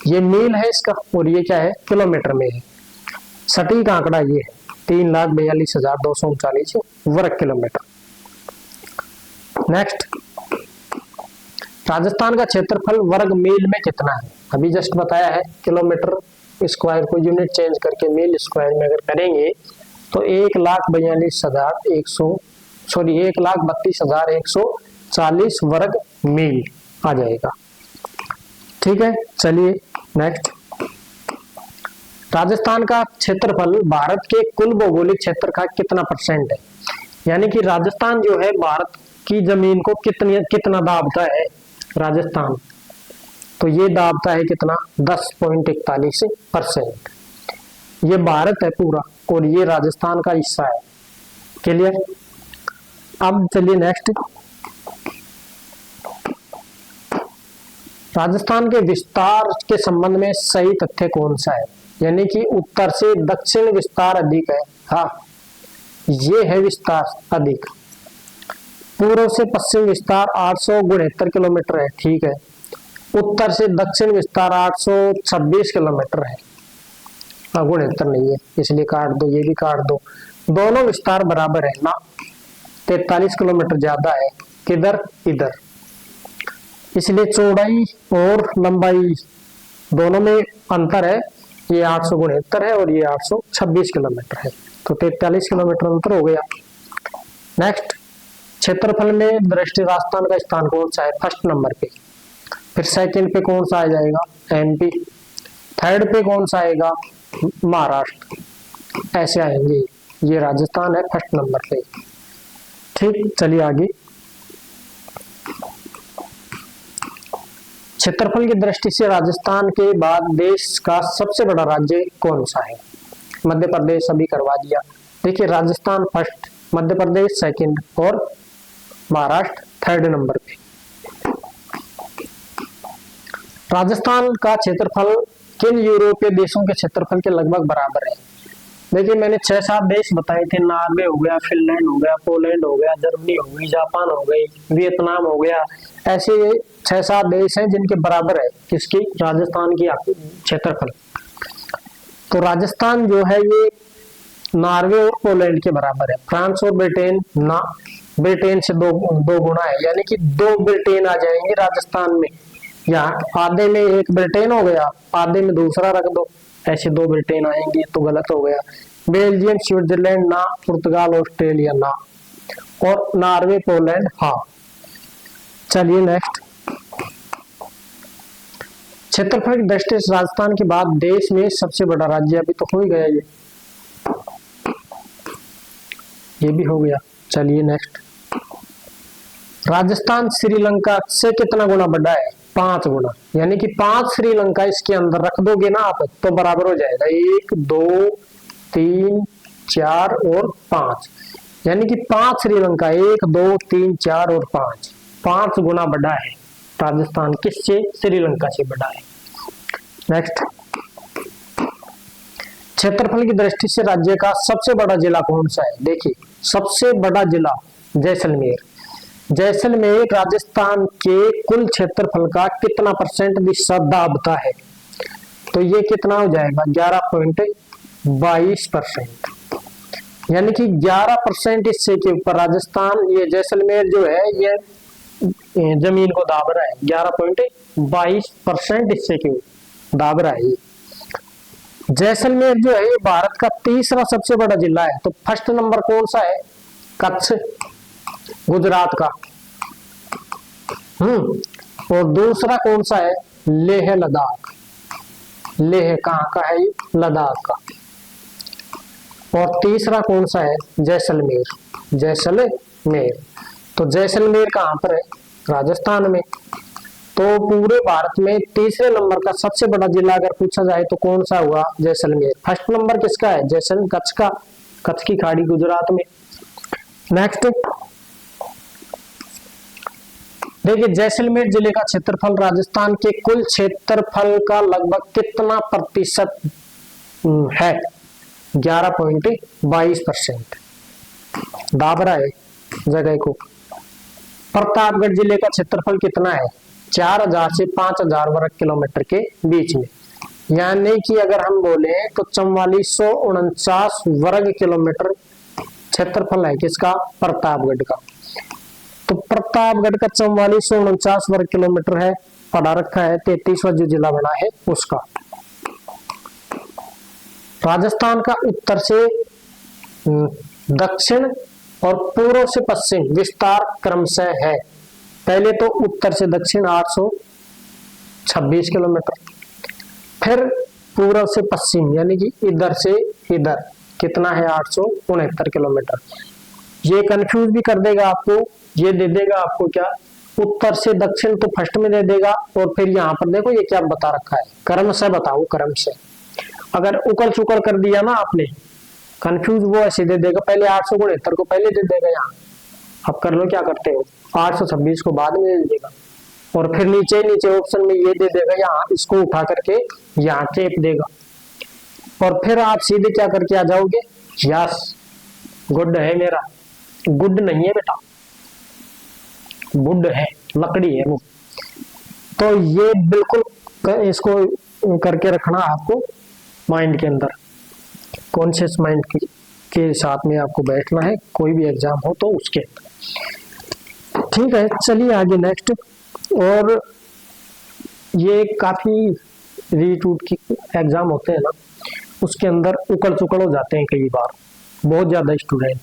ये मील है इसका, और ये क्या है, किलोमीटर में है। सटीक आंकड़ा ये है 3,42,239 वर्ग किलोमीटर। नेक्स्ट, राजस्थान का क्षेत्रफल वर्ग मील में कितना है? अभी जस्ट बताया है, किलोमीटर स्क्वायर को यूनिट चेंज करके मील स्क्वायर में अगर करेंगे तो 1,32,140 वर्ग मील आ जाएगा। ठीक है, चलिए नेक्स्ट। राजस्थान का क्षेत्रफल भारत के कुल भौगोलिक क्षेत्र का कितना परसेंट है? यानी कि राजस्थान जो है भारत की जमीन को कितना दाबता है राजस्थान, तो ये दाबता है कितना, 10.41%। ये भारत है पूरा और ये राजस्थान का हिस्सा है। क्लियर? अब चलिए नेक्स्ट, राजस्थान के विस्तार के संबंध में सही तथ्य कौन सा है? यानी कि उत्तर से दक्षिण विस्तार अधिक है। हाँ, ये है विस्तार अधिक। पूर्व से पश्चिम विस्तार 869 किलोमीटर है, ठीक है। उत्तर से दक्षिण विस्तार 826 किलोमीटर है। 69 नहीं है, इसलिए काट दो, ये भी काट दो। दोनों विस्तार बराबर है ना, 43 किलोमीटर ज्यादा है किधर, इधर। इसलिए चौड़ाई और लंबाई दोनों में अंतर है, ये 869 है और ये 826 किलोमीटर है, तो 43 किलोमीटर अंतर हो गया। नेक्स्ट, क्षेत्रफल में दृष्टि राजस्थान का स्थान कौन सा है? फर्स्ट नंबर पे। फिर सेकंड पे कौन सा आ जाएगा? एमपी। थर्ड पे कौन सा आएगा? महाराष्ट्र। ऐसे आएंगे। ये राजस्थान है फर्स्ट नंबर पे। ठीक, चलिए आगे। क्षेत्रफल की दृष्टि से राजस्थान के बाद देश का सबसे बड़ा राज्य कौन सा है? मध्य प्रदेश, अभी करवा दिया। देखिए, राजस्थान फर्स्ट, मध्य प्रदेश सेकंड और महाराष्ट्र थर्ड नंबर पे। राजस्थान का क्षेत्रफल किन यूरोपीय देशों के क्षेत्रफल के लगभग बराबर है? देखिए, मैंने 6-7 देश बताए थे। नॉर्वे हो गया, फिनलैंड हो गया, पोलैंड हो गया, जर्मनी हो गई, जापान हो गई, वियतनाम हो गया। ऐसे 6-7 देश हैं जिनके बराबर है किसकी, राजस्थान की क्षेत्रफल। तो राजस्थान जो है ये नॉर्वे और पोलैंड के बराबर है। फ्रांस और ब्रिटेन ना, ब्रिटेन से दो गुना है, यानी कि 2 ब्रिटेन आ जाएंगे राजस्थान में। यहाँ आधे में एक ब्रिटेन हो गया, आधे में दूसरा रख दो, ऐसे 2 ब्रिटेन आएंगे, तो गलत हो गया। बेल्जियम, स्विट्जरलैंड ना, पुर्तगाल, ऑस्ट्रेलिया ना, और नॉर्वे, पोलैंड हाँ। चलिए नेक्स्ट, क्षेत्रफल की दृष्टि से राजस्थान के बाद देश में सबसे बड़ा राज्य, अभी तो हो ही गया ये भी हो गया। चलिए नेक्स्ट, राजस्थान श्रीलंका से कितना गुना बड़ा है? 5 गुना, यानी कि 5 श्रीलंका इसके अंदर रख दोगे ना आप, तो बराबर हो जाएगा 1, 2, 3, 4 और 5, यानी कि 5 श्रीलंका, 1, 2, 3, 4 और 5 गुना बड़ा है राजस्थान। किससे? श्रीलंका से बड़ा है। नेक्स्ट, क्षेत्रफल की दृष्टि से राज्य का सबसे बड़ा जिला कौन सा है? देखिए, सबसे बड़ा जिला जैसलमेर। जैसलमेर राजस्थान के कुल क्षेत्रफल का कितना परसेंट हिस्सा दाबता है? तो ये कितना हो जाएगा? 11.22%, यानी कि 11% हिस्से के ऊपर राजस्थान, ये जैसलमेर जो है ये जमीन को दाब रहा है। 11.22% हिस्से के दाब रहा है। जैसलमेर जो है ये भारत का तीसरा सबसे बड़ा जिला है। तो फर्स्ट नंबर कौन सा है? कच्छ, गुजरात का। और दूसरा कौन सा है? लेह लद्दाख। लेह कहाँ का है? लद्दाख का। और तीसरा कौन सा है? जैसलमेर। जैसलमेर, तो जैसलमेर कहाँ पर है? राजस्थान में। तो पूरे भारत में तीसरे नंबर का सबसे बड़ा जिला अगर पूछा जाए तो कौन सा हुआ? जैसलमेर। फर्स्ट नंबर किसका है? कच्छ का, कच्छ की खाड़ी गुजरात में। नेक्स्ट, देखिए, जैसलमेर जिले का क्षेत्रफल राजस्थान के कुल क्षेत्रफल का लगभग कितना प्रतिशत है? 11.22% दाब रहा है जगह को। प्रतापगढ़ जिले का क्षेत्रफल कितना है? 4000 से 5000 वर्ग किलोमीटर के बीच में, यानी कि अगर हम बोले तो 4449 वर्ग किलोमीटर क्षेत्रफल है किसका? प्रतापगढ़ का। तो प्रतापगढ़ का 4449 वर्ग किलोमीटर है, पढ़ा रखा है 33वां जो जिला बना है उसका। राजस्थान का उत्तर से दक्षिण और पूर्व से पश्चिम विस्तार क्रमशः है। पहले तो उत्तर से दक्षिण 826 किलोमीटर, फिर पूर्व से पश्चिम यानी कि इधर से इधर कितना है? 869 किलोमीटर। ये कंफ्यूज भी कर देगा आपको, ये दे देगा आपको क्या? उत्तर से दक्षिण तो फर्स्ट में दे देगा, और फिर यहाँ पर देखो ये क्या बता रखा है? क्रमशः बताओ, क्रमशः। अगर उकल चुकल कर दिया ना आपने, कंफ्यूज वो ऐसे दे देगा, पहले 869 को पहले दे देगा यहाँ। अब कर लो क्या करते हो, 826 को बाद में दे देगा, और फिर नीचे नीचे ऑप्शन में ये दे देगा, यहाँ इसको उठा करके यहाँ चेप देगा, और फिर आप सीधे क्या करके आ जाओगे? यस, गुड है मेरा। गुड नहीं है बेटा, वुड है, लकड़ी है वो। तो ये बिल्कुल इसको करके रखना आपको माइंड के अंदर, कॉन्शियस माइंड के साथ में आपको बैठना है, कोई भी एग्जाम हो तो उसके। ठीक है, चलिए आगे नेक्स्ट। और ये काफी रीटूट की एग्जाम होते हैं ना, उसके अंदर उकड़ चुकड़ हो जाते हैं कई बार, बहुत ज्यादा स्टूडेंट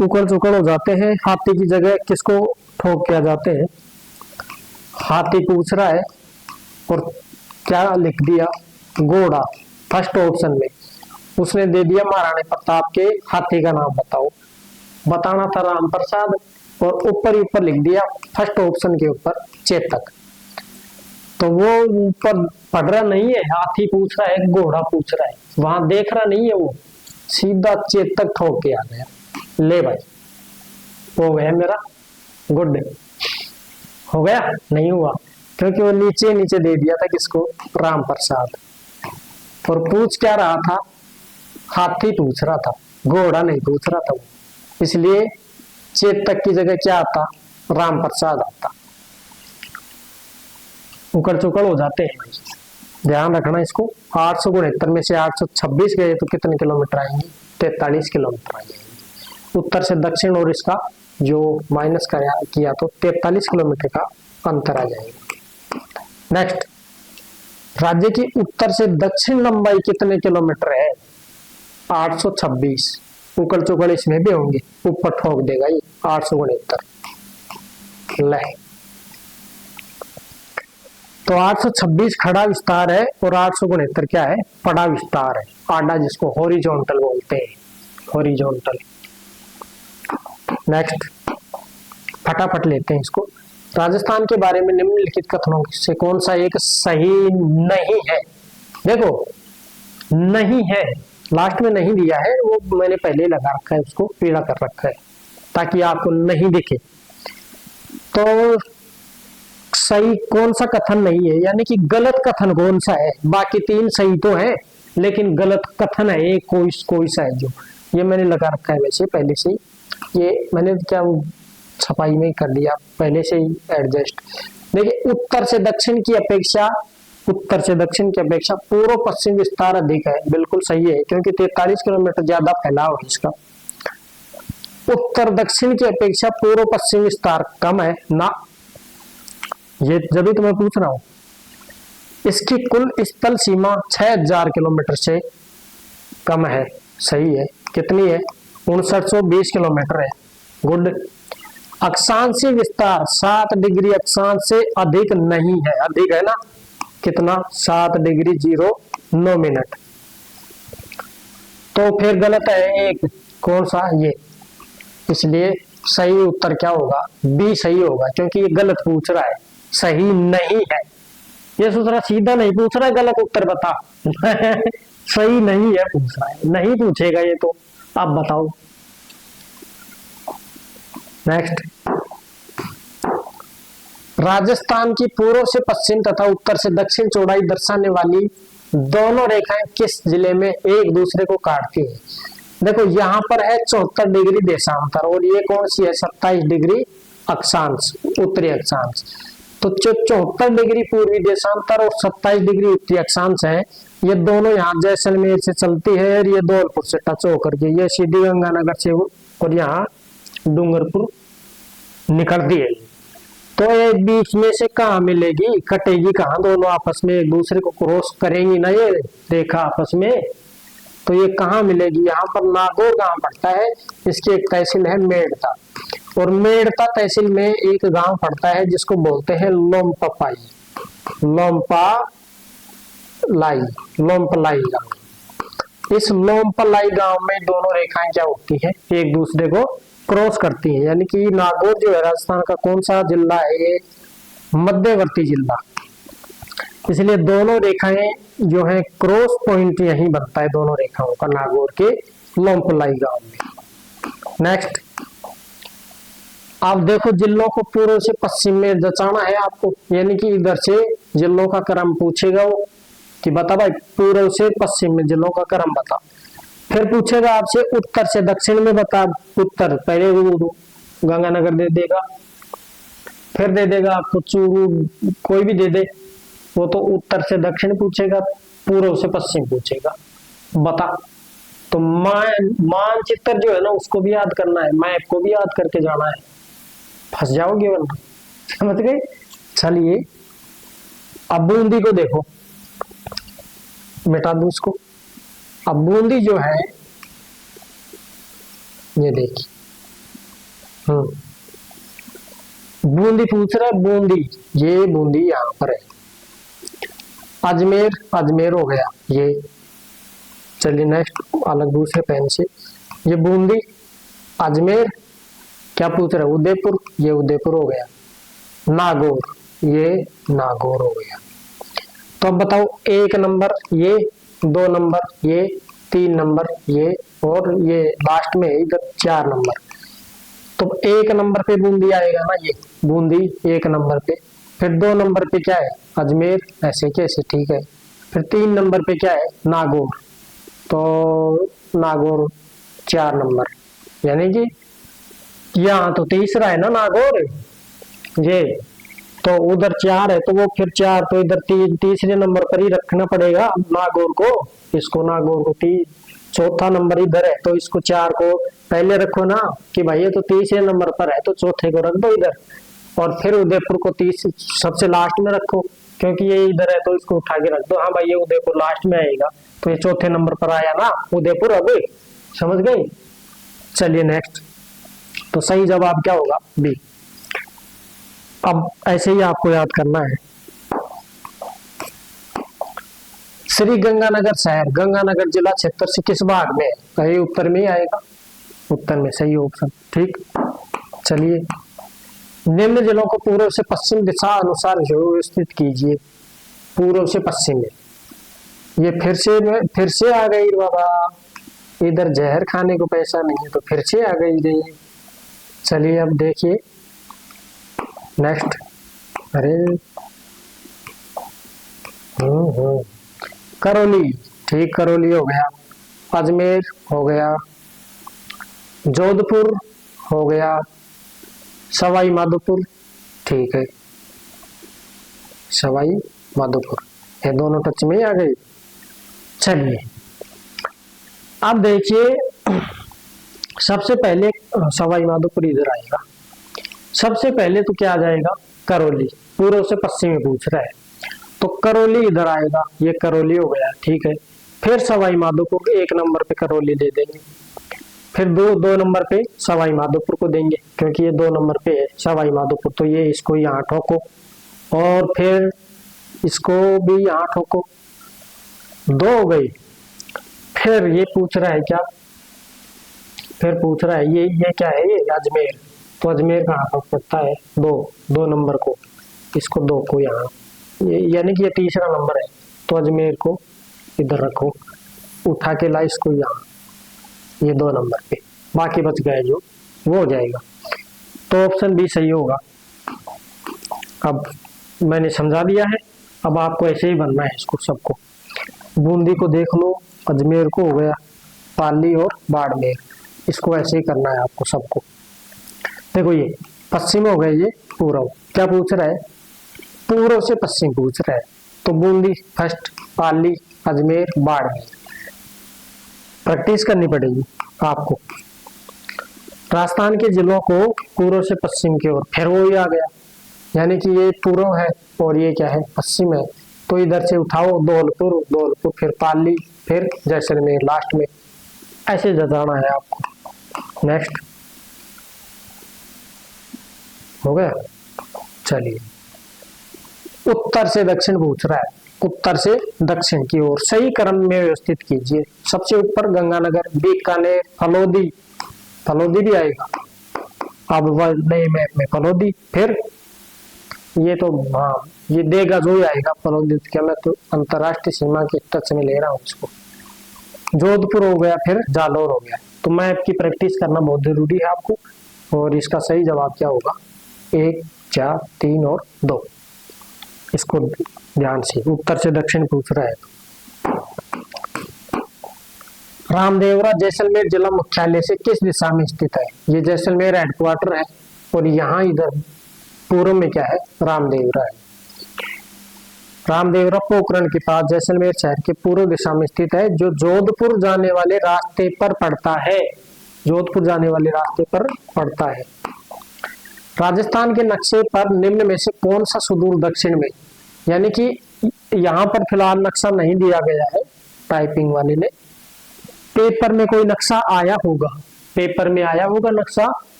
उकड़ चुकड़ हो जाते हैं। हाथी की जगह किसको ठोक के आ जाते हैं? हाथी पूछ रहा है और क्या लिख दिया? घोड़ा। फर्स्ट ऑप्शन में उसने दे दिया महाराणा प्रताप के हाथी का नाम बताओ, बताना था राम प्रसाद, और ऊपर ही ऊपर लिख दिया फर्स्ट ऑप्शन के ऊपर चेतक। तो वो ऊपर पढ़ रहा नहीं है, हाथी पूछ रहा है, घोड़ा पूछ रहा है, वहां देख रहा नहीं है, वो सीधा चेतक ठोक के आ गया। ले भाई, हो गया मेरा गुड। हो गया? नहीं हुआ, क्योंकि वो नीचे नीचे दे दिया था किसको? राम प्रसाद। और पूछ क्या रहा था? हाथी पूछ रहा था, घोड़ा नहीं पूछ रहा था वो, इसलिए चेतक की जगह क्या आता? राम प्रसाद आता। उकड़ चुकड़ हो जाते हैं भाई, ध्यान रखना इसको। 869 में से 826 गए तो कितने किलोमीटर आएंगे? 43 किलोमीटर आ जाएंगे उत्तर से दक्षिण, और इसका जो माइनस किया तो 43 किलोमीटर का अंतर आ जाएगा। नेक्स्ट, राज्य की उत्तर से दक्षिण लंबाई कितने किलोमीटर है? 826। उकड़ चुकड़ इसमें भी होंगे, ऊपर ठोक देगा ये 869। ले, तो 826 खड़ा विस्तार है और 869 क्या है? पड़ा विस्तार है, आडा, जिसको हॉरिजॉन्टल बोलते हैं, हॉरिजॉन्टल। नेक्स्ट, फटाफट लेते हैं इसको। राजस्थान के बारे में निम्नलिखित कथनों से कौन सा एक सही नहीं है? देखो, नहीं है, लास्ट में नहीं दिया है, वो मैंने पहले ही लगा रखा है, उसको पीला कर रखा है ताकि आपको नहीं दिखे। तो सही कौन सा कथन नहीं है, यानी कि गलत कथन कौन सा है? बाकी तीन सही तो है, लेकिन गलत कथन है एक कोई सा है, जो ये मैंने लगा रखा है वैसे पहले से ही, ये मैंने क्या छपाई में कर दिया पहले से ही एडजस्ट। देखिए, उत्तर से दक्षिण की अपेक्षा पूर्व पश्चिम विस्तार अधिक है, बिल्कुल सही है, क्योंकि 43 किलोमीटर ज्यादा फैलाव है इसका। उत्तर दक्षिण की अपेक्षा पूर्व पश्चिम विस्तार कम है ना, ये जब भी तुम्हें पूछ रहा हूं। इसकी कुल स्थल सीमा 6000 किलोमीटर से कम है, सही है। कितनी है? 5920 किलोमीटर है, गुड। अक्षांशीय विस्तार 7 डिग्री अक्षांश से अधिक नहीं है, अधिक है ना, कितना? 7 डिग्री 09 मिनट। तो फिर गलत है एक, कौन सा? ये। इसलिए सही उत्तर क्या होगा? बी सही होगा, क्योंकि ये गलत पूछ रहा है, सही नहीं है। ये सोच रहा सीधा नहीं पूछ रहा है, गलत उत्तर बता। सही नहीं है पूछ रहा है, नहीं पूछेगा ये तो। आप बताओ। नेक्स्ट, राजस्थान की पूर्व से पश्चिम तथा उत्तर से दक्षिण चौड़ाई दर्शाने वाली दोनों रेखाएं किस जिले में एक दूसरे को काटती है? देखो यहाँ पर है 74 डिग्री देशांतर और ये कौन सी है 27 डिग्री अक्षांश, उत्तरी अक्षांश। तो जो 74 डिग्री पूर्वी देशांतर और 27 डिग्री उत्तरी अक्षांश है, ये दोनों यहाँ जैसलमेर से चलती है और ये धौलपुर से टच होकर के ये सीधी गंगानगर से और यहाँ डूंगरपुर निकलती है। तो ये बीच में से कहाँ मिलेगी, कटेगी कहाँ, दोनों आपस में एक दूसरे को क्रॉस करेंगी ना ये रेखा आपस में, तो ये कहाँ मिलेगी? यहाँ पर नागौर गांव पड़ता है, इसकी एक तहसील है मेड़ता, और मेड़ता तहसील में एक गांव पड़ता है जिसको बोलते हैं लोमपलाई, लोमपलाई गांव। इस लोमपलाई गांव में दोनों रेखाएं क्या होती है, एक दूसरे को क्रॉस करती है। यानी कि नागौर जो है राजस्थान का कौन सा जिला है, ये मध्यवर्ती जिला, इसलिए दोनों रेखाएं जो है क्रॉस पॉइंट यही बनता है दोनों रेखाओं का, नागौर के लोमपलाई गांव में। नेक्स्ट आप देखो, जिलों को पूर्व से पश्चिम में जचाना है आपको, यानी कि इधर से जिलों का क्रम पूछेगा वो कि बता भाई पूर्व से पश्चिम में जिलों का क्रम बता। फिर पूछेगा आपसे उत्तर से दक्षिण में बता, उत्तर पहले गंगानगर दे देगा, फिर दे देगा आपको चूरू, कोई भी दे दे, वो तो उत्तर से दक्षिण पूछेगा, पूर्व से पश्चिम पूछेगा, बता। तो मानचित्र जो है ना उसको भी याद करना है, मैप को भी याद करके जाना है, फंस जाओगे वरना, समझ गए। चलिए अब बूंदी को देखो, मिटा दूं इसको। अब बूंदी जो है ये देखिए, बूंदी पूछ रहा है, बूंदी, ये बूंदी यहाँ पर है। अजमेर, अजमेर हो गया ये। चलिए नेक्स्ट अलग दूसरे पेन से, ये बूंदी, अजमेर, क्या पूछ रहा है, उदयपुर, ये उदयपुर हो गया। नागौर, ये नागौर हो गया। तो अब बताओ, एक नंबर ये, दो नंबर ये, तीन नंबर ये, और ये लास्ट में इधर 4 नंबर। तो एक नंबर पे बूंदी आएगा ना, ये बूंदी एक नंबर पे। फिर 2 नंबर पे क्या है, अजमेर, ऐसे कैसे, ठीक है। फिर 3 नंबर पे क्या है, नागौर, तो नागौर 4 नंबर, यानी कि यहाँ तो तीसरा है ना नागौर ये, तो उधर 4 है, तो वो फिर 4 तो इधर तीसरे नंबर पर ही रखना पड़ेगा नागौर को, इसको नागौर को चौथा नंबर इधर है, तो इसको 4 को पहले रखो ना कि भाई ये तो तीसरे नंबर पर है, तो चौथे को रख दो इधर, और फिर उदयपुर को सबसे लास्ट में रखो, क्योंकि ये इधर है तो इसको उठा के रख दो। हाँ भाई ये उदयपुर लास्ट में आएगा, तो ये चौथे नंबर पर आया ना उदयपुर, अब समझ गए। चलिए नेक्स्ट, तो सही जवाब क्या होगा, बी। अब ऐसे ही आपको याद करना है, श्री गंगानगर शहर, गंगानगर जिला क्षेत्र से किस भाग में है, कहीं उत्तर में ही आएगा, उत्तर में सही ऑप्शन, ठीक। चलिए, निम्न जिलों को पूर्व से पश्चिम दिशा अनुसार व्यवस्थित कीजिए। पूर्व से पश्चिम में, ये फिर से आ गई बाबा, इधर जहर खाने को पैसा नहीं है तो फिर से आ गई रही। चलिए अब देखिए नेक्स्ट, अरे करौली, ठीक, करौली हो गया। अजमेर हो गया, जोधपुर हो गया, सवाई माधोपुर, ठीक है, सवाई माधोपुर, ये दोनों टच में आ गई। चलिए अब देखिए, सबसे पहले सवाई माधोपुर इधर आएगा, सबसे पहले तो क्या आ जाएगा, करौली, पूर्व से पश्चिम में पूछ रहा है तो करौली इधर आएगा, ये करौली हो गया, ठीक है। फिर सवाई माधोपुर, एक नंबर पे करौली दे देंगे, फिर दो नंबर पे सवाई माधोपुर को देंगे, क्योंकि ये 2 नंबर पे है सवाई माधोपुर, तो ये इसको यहाँ ठोको, और फिर इसको भी यहाँ ठोको, 2 हो गई। फिर ये पूछ रहा है क्या, फिर पूछ रहा है ये क्या है, ये अजमेर, तो अजमेर कहाँ पर पड़ता है, 2 नंबर को, इसको 2 को यहाँ, यानी कि ये तीसरा नंबर है, तो अजमेर को इधर रखो, उठा के ला इसको यहाँ, ये 2 नंबर पे, बाकी बच गए जो वो हो जाएगा, तो ऑप्शन बी सही होगा। अब मैंने समझा दिया है, अब आपको ऐसे ही बनना है इसको सबको। बूंदी को देख लो, अजमेर को हो गया, पाली और बाड़मेर। इसको ऐसे ही करना है आपको सबको। देखो ये पश्चिम हो गया, ये पूर्व। क्या पूछ रहा है? पूर्व से पश्चिम पूछ रहा है। तो बूंदी फर्स्ट, पाली, अजमेर, बाड़मेर। प्रैक्टिस करनी पड़ेगी आपको। राजस्थान के जिलों को पूर्व से पश्चिम की ओर, फिर वो ही आ गया, यानी कि ये पूर्व है और ये क्या है? पश्चिम है। तो इधर से उठाओ धौलपुर, धौलपुर फिर पाली, फिर जैसलमेर लास्ट में। ऐसे जताना है आपको। नेक्स्ट हो गया। चलिए, उत्तर से दक्षिण पूछ रहा है। उत्तर से दक्षिण की ओर सही क्रम में व्यवस्थित कीजिए। सबसे ऊपर गंगानगर, बीकानेर, फलोदी, फलोदी भी आएगा अब नए मैप में, फलोदी। फिर ये तो हाँ, ये देगा जो ही आएगा फलोदी। क्या मैं तो अंतरराष्ट्रीय सीमा के टच में ले रहा हूँ इसको। जोधपुर हो गया, फिर जालौर हो गया। तो मैप की प्रैक्टिस करना बहुत जरूरी है आपको। और इसका सही जवाब क्या होगा? 1, 4, 3 और 2। इसको ध्यान से, उत्तर से दक्षिण पूछ रहा है। रामदेवरा जैसलमेर जिला मुख्यालय से किस दिशा में स्थित है? ये जैसलमेर हेडक्वार्टर है और यहाँ इधर पूर्व में क्या है? रामदेवरा है। रामदेवरा पोखरण के पास जैसलमेर शहर के पूर्व दिशा में स्थित है, जो जोधपुर जाने वाले रास्ते पर पड़ता है। जोधपुर जाने वाले रास्ते पर पड़ता है। राजस्थान के नक्शे पर निम्न में से कौन सा सुदूर दक्षिण में, यानी कि यहाँ पर फिलहाल नक्शा नहीं दिया गया है टाइपिंग वाले ने, पेपर में कोई नक्शा आया होगा, पेपर में आया होगा नक्शा,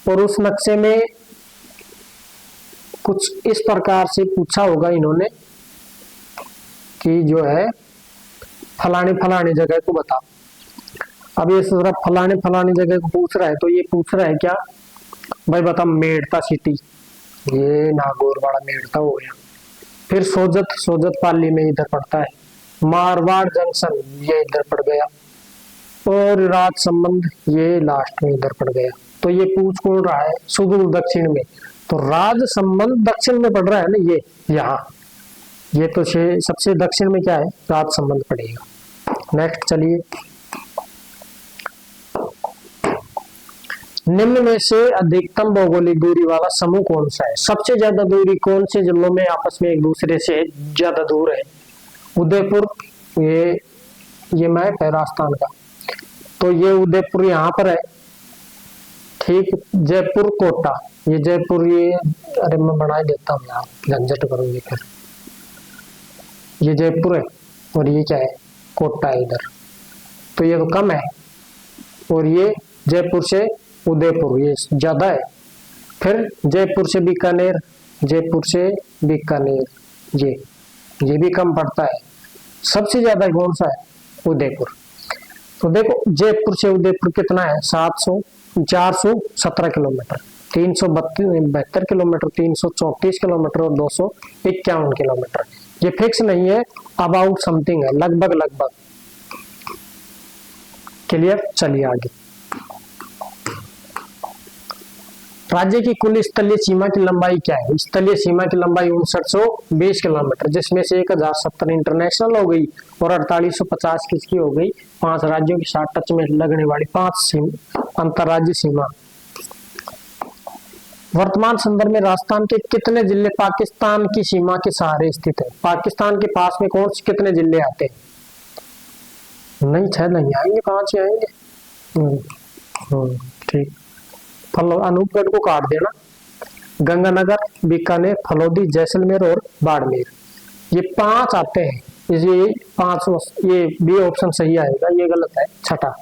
और उस नक्शे में कुछ इस प्रकार से पूछा होगा इन्होंने कि जो है फलाने फलाने जगह को बता। अब ये सिर्फ फलाने फलाने जगह को पूछ रहा है, तो ये पूछ रहा है क्या भाई बता? मेड़ता सिटी, ये नागौरवाड़ा मेड़ता हो गया। फिर सोजत, सोजत पाली में इधर पड़ता है। मारवाड़ जंक्शन, ये इधर पड़ गया। और राजसमंद, ये लास्ट में इधर पड़ गया। तो ये पूछ कौन रहा है? सुदूर दक्षिण में। तो राजसमंद दक्षिण में पड़ रहा है ना, ये यहाँ, ये तो सबसे दक्षिण में क्या है? राजसमंद पड़ेगा। नेक्स्ट चलिए, निम्न में से अधिकतम भौगोलिक दूरी वाला समूह कौन सा है? सबसे ज्यादा दूरी कौन से जिलों में आपस में एक दूसरे से ज्यादा दूर है? उदयपुर, ये मैप है राजस्थान का, तो ये उदयपुर यहाँ पर है। ठीक, जयपुर, कोटा, ये जयपुर, ये अरे मैं बना देता हूँ यार, झंझट करूंगी फिर। ये जयपुर है और ये क्या है? कोटा है इधर। तो ये तो कम है, और ये जयपुर से उदयपुर ये ज्यादा है। फिर जयपुर से बीकानेर, जयपुर से बीकानेर, ये भी कम पड़ता है। सबसे ज्यादा कौन सा है? उदयपुर। तो देखो जयपुर से उदयपुर कितना है? 417 किलोमीटर, 372 किलोमीटर, 334 किलोमीटर और 251 किलोमीटर। ये फिक्स नहीं है, अबाउट समथिंग है, लगभग लगभग। क्लियर? चलिए आगे। राज्य की कुल स्थलीय सीमा की लंबाई क्या है? स्थलीय सीमा की लंबाई 5920 किलोमीटर, जिसमें से 1070 इंटरनेशनल हो गई और 4850 किसकी हो गई? 5 राज्यों के साथ टच में लगने वाली 5 अंतरराज्यीय सीमा। वर्तमान संदर्भ में राजस्थान के कितने जिले पाकिस्तान की सीमा के सहारे स्थित है? पाकिस्तान के पास में कौन से कितने जिले आते हैं? नहीं, 6 नहीं आएंगे, 5 ही आएंगे। ठीक, अनूपगढ़ को काट देना। गंगानगर, बीकानेर, फलोदी, जैसलमेर और बाड़मेर, ये 5 आते हैं। ये 5, ये बी ऑप्शन सही आएगा, ये गलत है, छठा।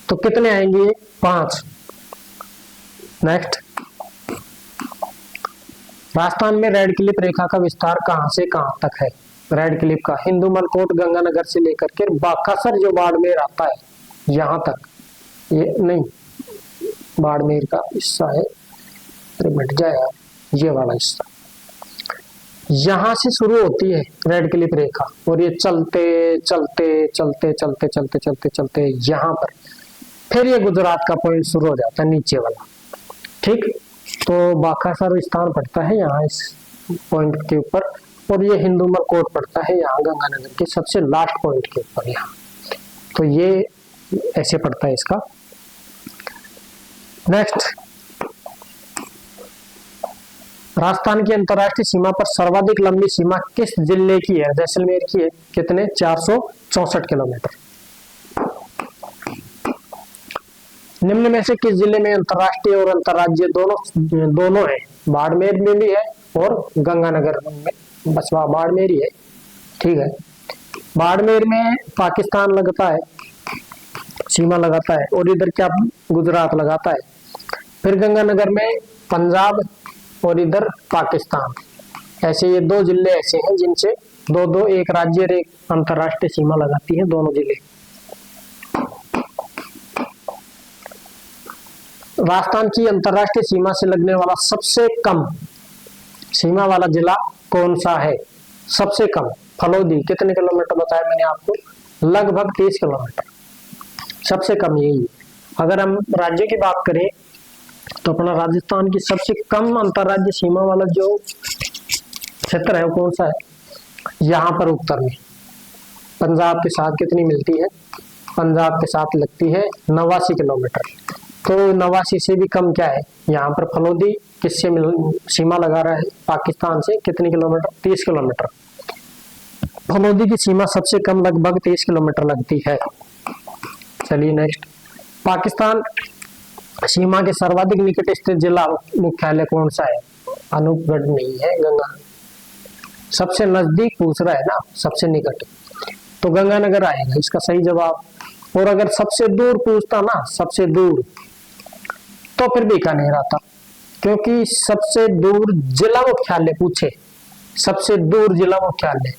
तो कितने आएंगे? 5। नेक्स्ट, राजस्थान में रेड क्लिफ रेखा का विस्तार कहां से कहां तक है? रेड क्लिफ का हिंदुमल कोट गंगानगर से लेकर के बाकासर जो बाड़मेर आता है, यहां तक। ये नहीं, बाड़मेर का हिस्सा है, अरे मिट जाए यार, ये वाला हिस्सा यहां से शुरू होती है रेड क्लिफ रेखा, और ये चलते चलते चलते चलते चलते चलते चलते यहाँ पर, फिर ये गुजरात का पॉइंट शुरू हो जाता है नीचे वाला। ठीक, तो बाकासर स्थान पड़ता है यहाँ इस पॉइंट के ऊपर, और ये हिंदूमल कोट पड़ता है यहाँ गंगानगर के सबसे लास्ट पॉइंट के ऊपर यहाँ। तो ये ऐसे पड़ता है इसका। नेक्स्ट, राजस्थान की अंतरराष्ट्रीय सीमा पर सर्वाधिक लंबी सीमा किस जिले की है? जैसलमेर की है। कितने? 464 किलोमीटर। निम्न में से किस जिले में अंतरराष्ट्रीय और अंतरराज्यीय दोनों है? बाड़मेर में भी है और गंगानगर में, बस बाड़मेर ही है। ठीक है, बाड़मेर में पाकिस्तान लगता है, सीमा लगाता है, और इधर क्या गुजरात लगाता है। फिर गंगानगर में पंजाब और इधर पाकिस्तान। ऐसे ये दो जिले ऐसे हैं जिनसे दो दो, एक राज्य और एक अंतरराष्ट्रीय सीमा लगाती है दोनों जिले। राजस्थान की अंतरराष्ट्रीय सीमा से लगने वाला सबसे कम सीमा वाला जिला कौन सा है? सबसे कम फलोदी। कितने किलोमीटर बताया मैंने आपको? लगभग 30 किलोमीटर। सबसे कम यही है। अगर हम राज्य की बात करें तो अपना राजस्थान की सबसे कम अंतरराज्य सीमा वाला जो क्षेत्र है वो कौन सा है? यहाँ पर उत्तर में पंजाब के साथ कितनी मिलती है? पंजाब के साथ लगती है 89 किलोमीटर। तो 89 से भी कम क्या है? यहाँ पर फलोदी किससे सीमा लगा रहा है? पाकिस्तान से। कितने किलोमीटर? 30 किलोमीटर। फलोदी की सीमा सबसे कम लगभग 30 किलोमीटर लगती है। चलिए नेक्स्ट, पाकिस्तान सीमा के सर्वाधिक निकट स्थित जिला मुख्यालय कौन सा है? अनूपगढ़ नहीं है, गंगा। सबसे नजदीक पूछ रहा है ना, सबसे निकट, तो गंगानगर आएगा इसका सही जवाब। और अगर सबसे दूर पूछता ना, सबसे दूर, तो फिर बीकानेर आता, क्योंकि सबसे दूर जिला मुख्यालय पूछे, सबसे दूर जिला मुख्यालय,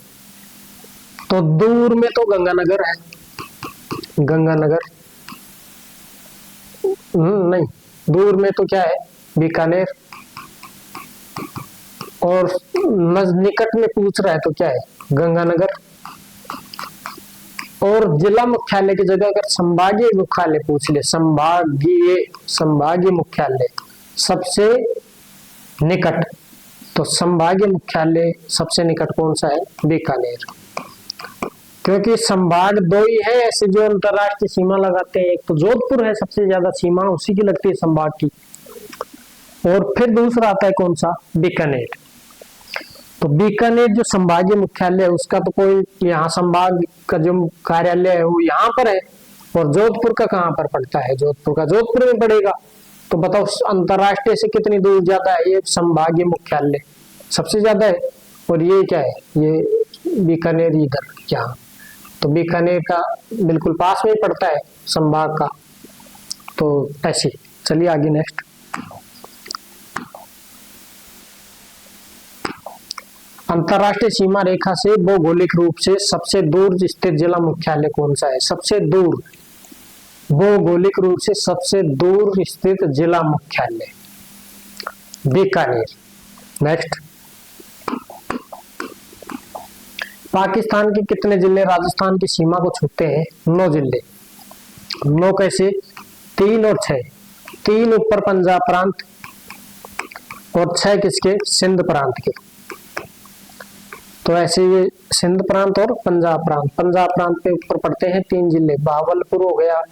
तो दूर में तो गंगानगर है। गंगानगर नहीं, दूर में तो क्या है? बीकानेर। और निकट में पूछ रहा है तो क्या है? गंगानगर। और जिला मुख्यालय की जगह अगर संभागीय मुख्यालय पूछ ले, संभागीय मुख्यालय सबसे निकट, तो संभागीय मुख्यालय सबसे निकट कौन सा है? बीकानेर। क्योंकि संभाग दो ही है ऐसे जो अंतरराष्ट्रीय सीमा लगाते हैं। एक तो जोधपुर है, सबसे ज्यादा सीमा उसी की लगती है संभाग की, और फिर दूसरा आता है कौन सा? बीकानेर। तो बीकानेर जो संभागीय मुख्यालय है उसका तो कोई, यहाँ संभाग का जो कार्यालय है वो यहाँ पर है, और जोधपुर का कहाँ पर पड़ता है? जोधपुर का जोधपुर में पड़ेगा। तो बताओ अंतरराष्ट्रीय से कितनी दूर ज्यादा है? ये संभागीय मुख्यालय सबसे ज्यादा है, और ये क्या है? ये बीकानेर इधर यहाँ। तो बीकानेर का बिल्कुल पास में ही पड़ता है संभाग का। तो ऐसे चलिए आगे नेक्स्ट, अंतरराष्ट्रीय सीमा रेखा से भौगोलिक रूप से सबसे दूर स्थित जिला मुख्यालय कौन सा है? सबसे दूर, भौगोलिक रूप से सबसे दूर स्थित जिला मुख्यालय बीकानेर। नेक्स्ट, पाकिस्तान के कितने जिले राजस्थान की सीमा को छूते हैं? 9 जिले। 9 कैसे? 3 और 6। 3 ऊपर पंजाब प्रांत और 6 किसके? सिंध प्रांत के। तो ऐसे ये सिंध प्रांत और पंजाब प्रांत। पंजाब प्रांत पे ऊपर पड़ते हैं 3 जिले, भावलपुर हो गया,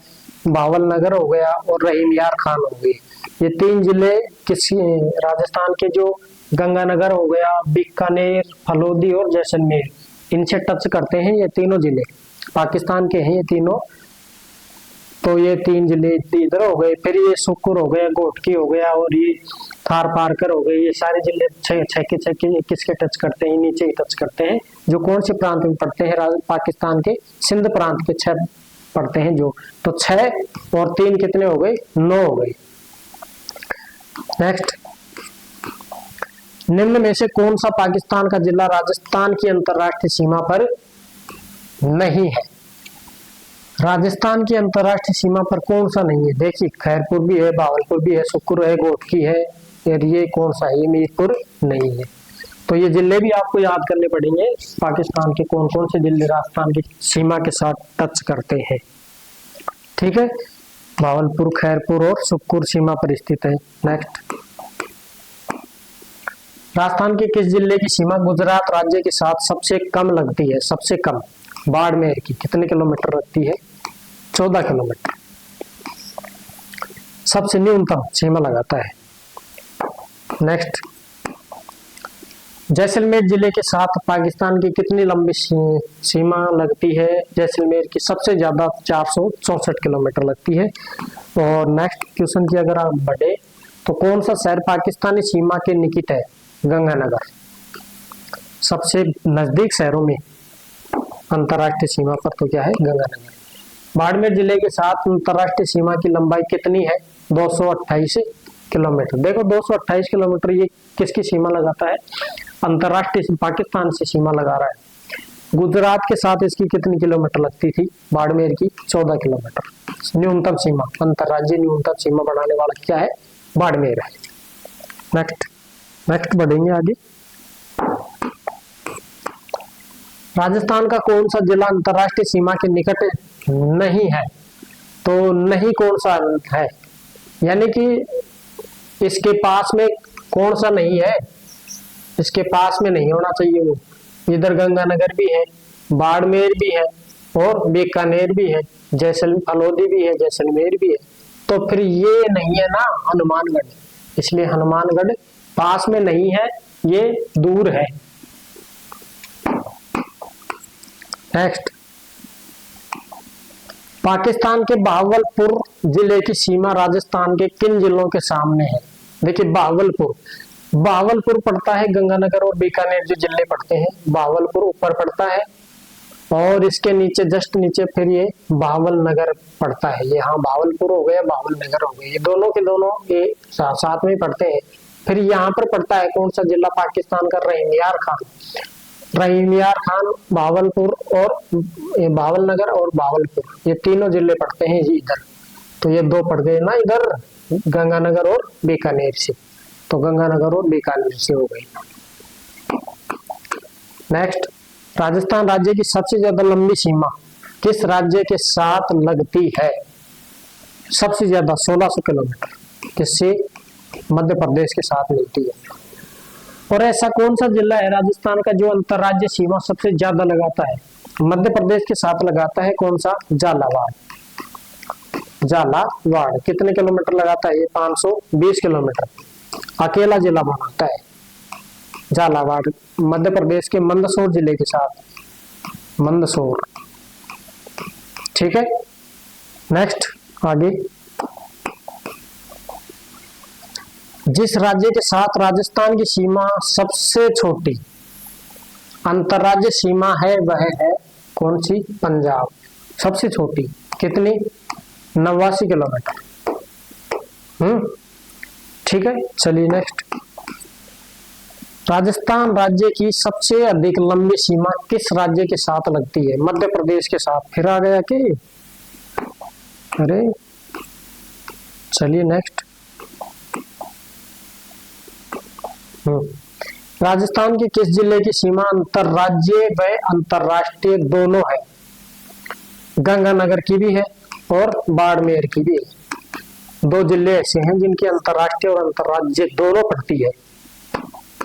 भावल नगर हो गया, और रहीम यार खान हो गई। ये 3 जिले किसी राजस्थान के जो गंगानगर हो गया, बीकानेर, फलोदी और जैसलमेर, इनसे टच करते हैं। ये तीनों जिले पाकिस्तान के हैं ये तीनों। तो ये 3 जिले इधर हो गए। फिर ये सुक्कुर हो गया, गोटकी हो गया, और ये थार पारकर हो गए। ये सारे जिले छह के किसके टच करते हैं? नीचे ही टच करते हैं। जो कौन से प्रांत में पड़ते हैं? पाकिस्तान के सिंध प्रांत के 6 पड़ते हैं जो। तो 6 और 3 कितने हो गए? 9 हो गए। नेक्स्ट, निम्न में से कौन सा पाकिस्तान का जिला राजस्थान की अंतरराष्ट्रीय सीमा पर नहीं है? राजस्थान की अंतरराष्ट्रीय सीमा पर कौन सा नहीं है? देखिए, खैरपुर भी है, भावलपुर भी है, सुक्कुर है, गोटकी है, और ये कौन सा है? ये मीरपुर नहीं है। तो ये जिले भी आपको याद करने पड़ेंगे, पाकिस्तान के कौन कौन से जिले राजस्थान की सीमा के साथ टच करते हैं। ठीक है, भावलपुर, खैरपुर और सुक्कुर सीमा पर स्थित है। नेक्स्ट, राजस्थान के किस जिले की सीमा गुजरात राज्य के साथ सबसे कम लगती है? सबसे कम बाड़मेर की कितने किलोमीटर लगती है? 14 किलोमीटर। सबसे न्यूनतम सीमा लगाता है। नेक्स्ट, जैसलमेर जिले के साथ पाकिस्तान की कितनी लंबी सीमा लगती है? जैसलमेर की सबसे ज्यादा 464 किलोमीटर लगती है। और नेक्स्ट क्वेश्चन की अगर आप बढ़े तो कौन सा शहर पाकिस्तानी सीमा के निकट है? गंगानगर। सबसे नजदीक शहरों में अंतरराष्ट्रीय सीमा पर तो क्या है? गंगानगर। बाड़मेर जिले के साथ अंतरराष्ट्रीय सीमा की लंबाई कितनी है? 228 किलोमीटर। देखो 228 किलोमीटर ये किसकी सीमा लगाता है? अंतरराष्ट्रीय पाकिस्तान से सीमा लगा रहा है। गुजरात के साथ इसकी कितनी किलोमीटर लगती थी? बाड़मेर की 14 किलोमीटर। न्यूनतम सीमा, अंतरराज्यीय न्यूनतम सीमा बनाने वाला क्या है? बाड़मेर है। नेक्स्ट बढ़ेंगे आगे। राजस्थान का कौन सा जिला अंतरराष्ट्रीय सीमा के निकट नहीं है? तो नहीं कौन सा है? यानी कि इसके पास में कौन सा नहीं है? इसके पास में नहीं होना चाहिए वो। इधर गंगानगर भी है, बाड़मेर भी है और बीकानेर भी है, फलोदी भी है, जैसलमेर भी है। तो फिर ये नहीं है ना हनुमानगढ़, इसलिए हनुमानगढ़ पास में नहीं है, ये दूर है। नेक्स्ट, पाकिस्तान के बहावलपुर जिले की सीमा राजस्थान के किन जिलों के सामने है? देखिए बहावलपुर पड़ता है गंगानगर और बीकानेर जो जिले पड़ते हैं, बहावलपुर ऊपर पड़ता है और इसके नीचे जस्ट नीचे फिर ये बहावल नगर पड़ता है। ये हाँ बहावलपुर हो गया, बहावल नगर हो गया, ये दोनों के दोनों ये साथ में पड़ते हैं। फिर यहाँ पर पड़ता है कौन सा जिला पाकिस्तान का? रहीमियार खान, बहावलपुर और बहावल नगर और बहावलपुर, ये तीनों जिले पड़ते हैं जी इधर। तो ये दो पड़ गए ना इधर, गंगानगर और बीकानेर से। तो गंगानगर और बीकानेर से हो गई। नेक्स्ट, राजस्थान राज्य की सबसे ज्यादा लंबी सीमा किस राज्य के साथ लगती है? सबसे ज्यादा 1600 किलोमीटर किससे? मध्य प्रदेश के साथ मिलती है। और ऐसा कौन सा जिला है राजस्थान का जो अंतरराज्य सीमा सबसे ज्यादा लगाता है? मध्य प्रदेश के साथ लगाता है। कौन सा? झालावाड़ कितने किलोमीटर लगाता है? ये 520 किलोमीटर अकेला जिला बनाता है झालावाड़, मध्य प्रदेश के मंदसौर जिले के साथ। मंदसौर, ठीक है। नेक्स्ट आगे, जिस राज्य के साथ राजस्थान की सीमा सबसे छोटी अंतरराज्य सीमा है वह है कौन सी? पंजाब। सबसे छोटी कितनी? 89 किलोमीटर। ठीक है, चलिए नेक्स्ट, राजस्थान राज्य की सबसे अधिक लंबी सीमा किस राज्य के साथ लगती है? मध्य प्रदेश के साथ। फिर आ गया कि अरे चलिए नेक्स्ट, राजस्थान के किस जिले की सीमा अंतरराज्यीय व अंतरराष्ट्रीय दोनों है? गंगानगर की भी है और बाड़मेर की भी है। दो जिले ऐसे हैं जिनकी अंतरराष्ट्रीय और अंतरराज्य दोनों पड़ती है।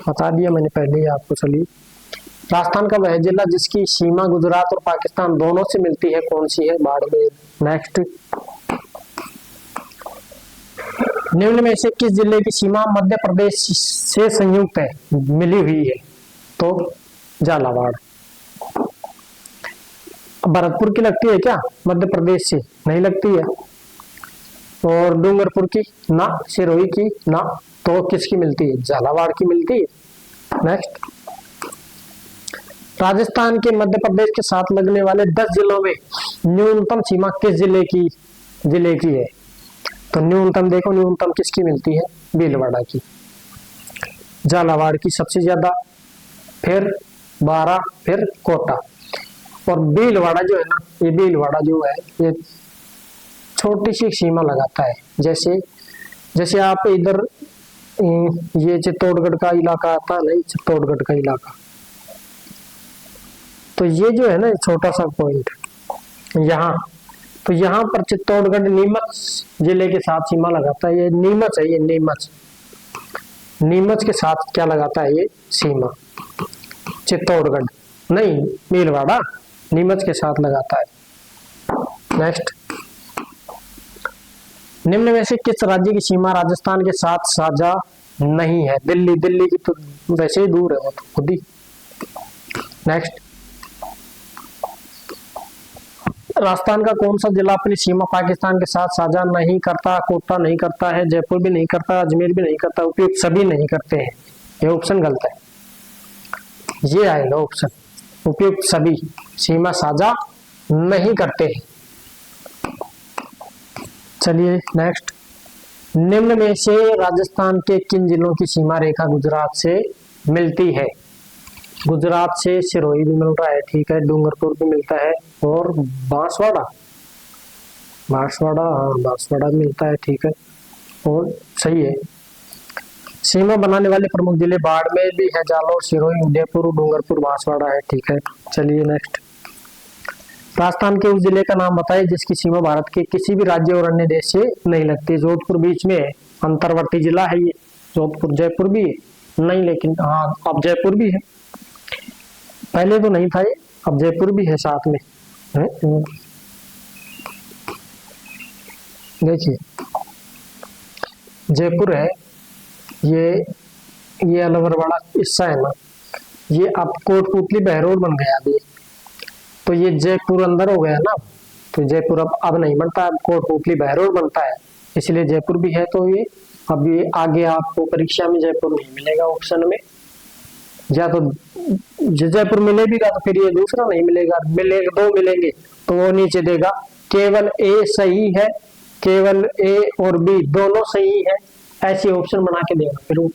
बता दिया मैंने पहले ही आपको। चलिए, राजस्थान का वह जिला जिसकी सीमा गुजरात और पाकिस्तान दोनों से मिलती है कौन सी है? बाड़मेर। नेक्स्ट, निम्न में से किस जिले की सीमा मध्य प्रदेश से संयुक्त है, मिली हुई है? तो झालावाड़। भरतपुर की लगती है क्या मध्य प्रदेश से? नहीं लगती है। और डूंगरपुर की ना, सिरोही की ना, तो किसकी मिलती है? झालावाड़ की मिलती है। नेक्स्ट, राजस्थान के मध्य प्रदेश के साथ लगने वाले 10 जिलों में न्यूनतम सीमा किस जिले की है? तो न्यूनतम देखो, न्यूनतम किसकी मिलती है? भीलवाड़ा की। झालावाड़ की सबसे ज्यादा, फिर 12, फिर कोटा। और भीलवाड़ा जो है ना, ये भीलवाड़ा जो है ये छोटी सी सीमा लगाता है। जैसे आप इधर ये चित्तौड़गढ़ का इलाका आता नहीं, चित्तौड़गढ़ का इलाका, तो ये जो है ना छोटा सा पॉइंट यहाँ, तो यहाँ पर चित्तौड़गढ़ नीमच जिले के साथ सीमा लगाता है। ये नीमच है, ये नीमच। नीमच के साथ क्या लगाता है ये सीमा? चित्तौड़गढ़ नहीं, भीलवाड़ा नीमच के साथ लगाता है। नेक्स्ट, निम्न में से किस राज्य की सीमा राजस्थान के साथ साझा नहीं है? दिल्ली, दिल्ली की तो वैसे ही दूर है वो तो खुद ही। नेक्स्ट, राजस्थान का कौन सा जिला अपनी सीमा पाकिस्तान के साथ साझा नहीं करता? कोटा नहीं करता है, जयपुर भी नहीं करता, अजमेर भी नहीं करता, उपयुक्त सभी नहीं करते हैं। ये ऑप्शन गलत है, ये आएगा ऑप्शन, उपयुक्त सभी सीमा साझा नहीं करते हैं। चलिए नेक्स्ट, निम्न में से राजस्थान के किन जिलों की सीमा रेखा गुजरात से मिलती है? गुजरात से सिरोही भी मिल रहा है, ठीक है, डूंगरपुर भी मिलता है, और बांसवाड़ा, बांसवाड़ा, हाँ बांसवाड़ा मिलता है, ठीक है, और सही है। सीमा बनाने वाले प्रमुख जिले बाड़मेर भी है, जालौर, सिरोही, उदयपुर, डूंगरपुर, बांसवाड़ा है, ठीक है। चलिए नेक्स्ट, राजस्थान के उस जिले का नाम बताइए जिसकी सीमा भारत के किसी भी राज्य और अन्य देश से नहीं लगती। जोधपुर बीच में है, अंतर्वर्ती जिला है ये, जोधपुर। जयपुर भी है नहीं, लेकिन हाँ अब जयपुर भी है, पहले तो नहीं था ये, अब जयपुर भी है साथ में है। देखिए जयपुर है, ये अलवर वाला हिस्सा है ना, ये अब कोटपुतली बहरोड बन गया अभी, तो ये जयपुर अंदर हो गया ना, तो जयपुर अब नहीं बनता, अब कोटपुतली बहरोड बनता है, इसलिए जयपुर भी है। तो ये अब ये आगे आपको परीक्षा में जयपुर नहीं मिलेगा ऑप्शन में, या तो जयपुर मिले भी तो फिर ये दूसरा नहीं मिलेगा, मिलेगा दो मिलेंगे तो वो नीचे देगा केवल ए सही है, केवल ए और बी दोनों सही है, ऐसी ऑप्शन बना के देगा फिर वो,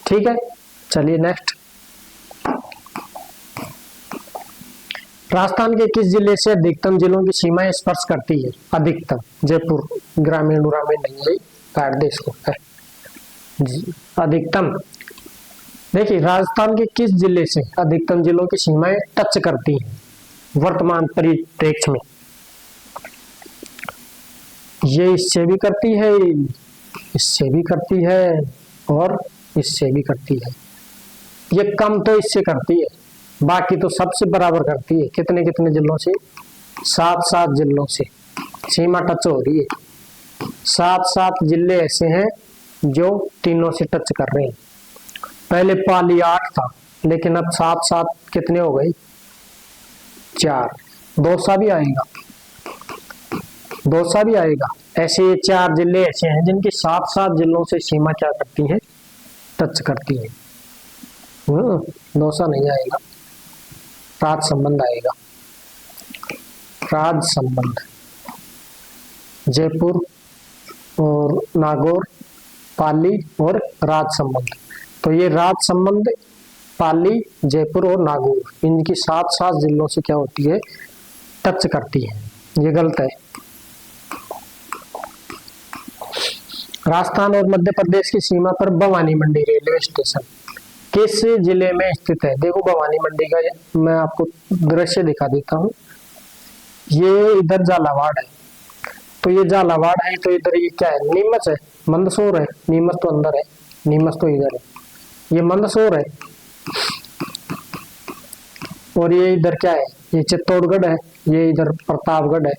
ठीक है। चलिए नेक्स्ट, राजस्थान के किस जिले से अधिकतम जिलों की सीमाएं स्पर्श करती है? अधिकतम जयपुर, ग्रामीण ग्रामीण नहीं है, काट दे इसको है। अधिकतम, देखिए राजस्थान के किस जिले से अधिकतम जिलों की सीमाएं टच करती हैं वर्तमान परिप्रेक्ष्य में? ये इससे भी करती है, इससे भी करती है, और इससे भी करती है। ये कम तो इससे करती है, बाकी तो सबसे बराबर करती है। कितने कितने जिलों से? 7 जिलों से सीमा टच हो रही है। 7 जिले ऐसे हैं जो तीनों से टच कर रहे हैं। पहले पाली 8 था, लेकिन अब 7 कितने हो गए? 4, दौसा भी आएगा, दौसा भी आएगा। ऐसे 4 जिले ऐसे हैं जिनकी 7 जिलों से सीमा क्या करती है? टच करती है। दौसा नहीं आएगा, राज संबंध आएगा, राज संबंध, जयपुर और नागौर, पाली और राज संबंध। तो ये राज संबंध, पाली, जयपुर और नागौर, इनकी 7 जिलों से क्या होती है? टच करती है। ये गलत है। राजस्थान और मध्य प्रदेश की सीमा पर भवानी मंडी रेलवे स्टेशन किस जिले में स्थित है? देखो भवानी मंडी का मैं आपको दृश्य दिखा देता हूँ। ये इधर झालावाड़ है, तो ये झालावाड़ है, तो इधर ये क्या है? नीमच है, मंदसौर है, नीमच तो अंदर है, नीमच तो इधर है, ये मंदसौर है, और ये इधर क्या है? ये चित्तौड़गढ़ है, ये इधर प्रतापगढ़ है।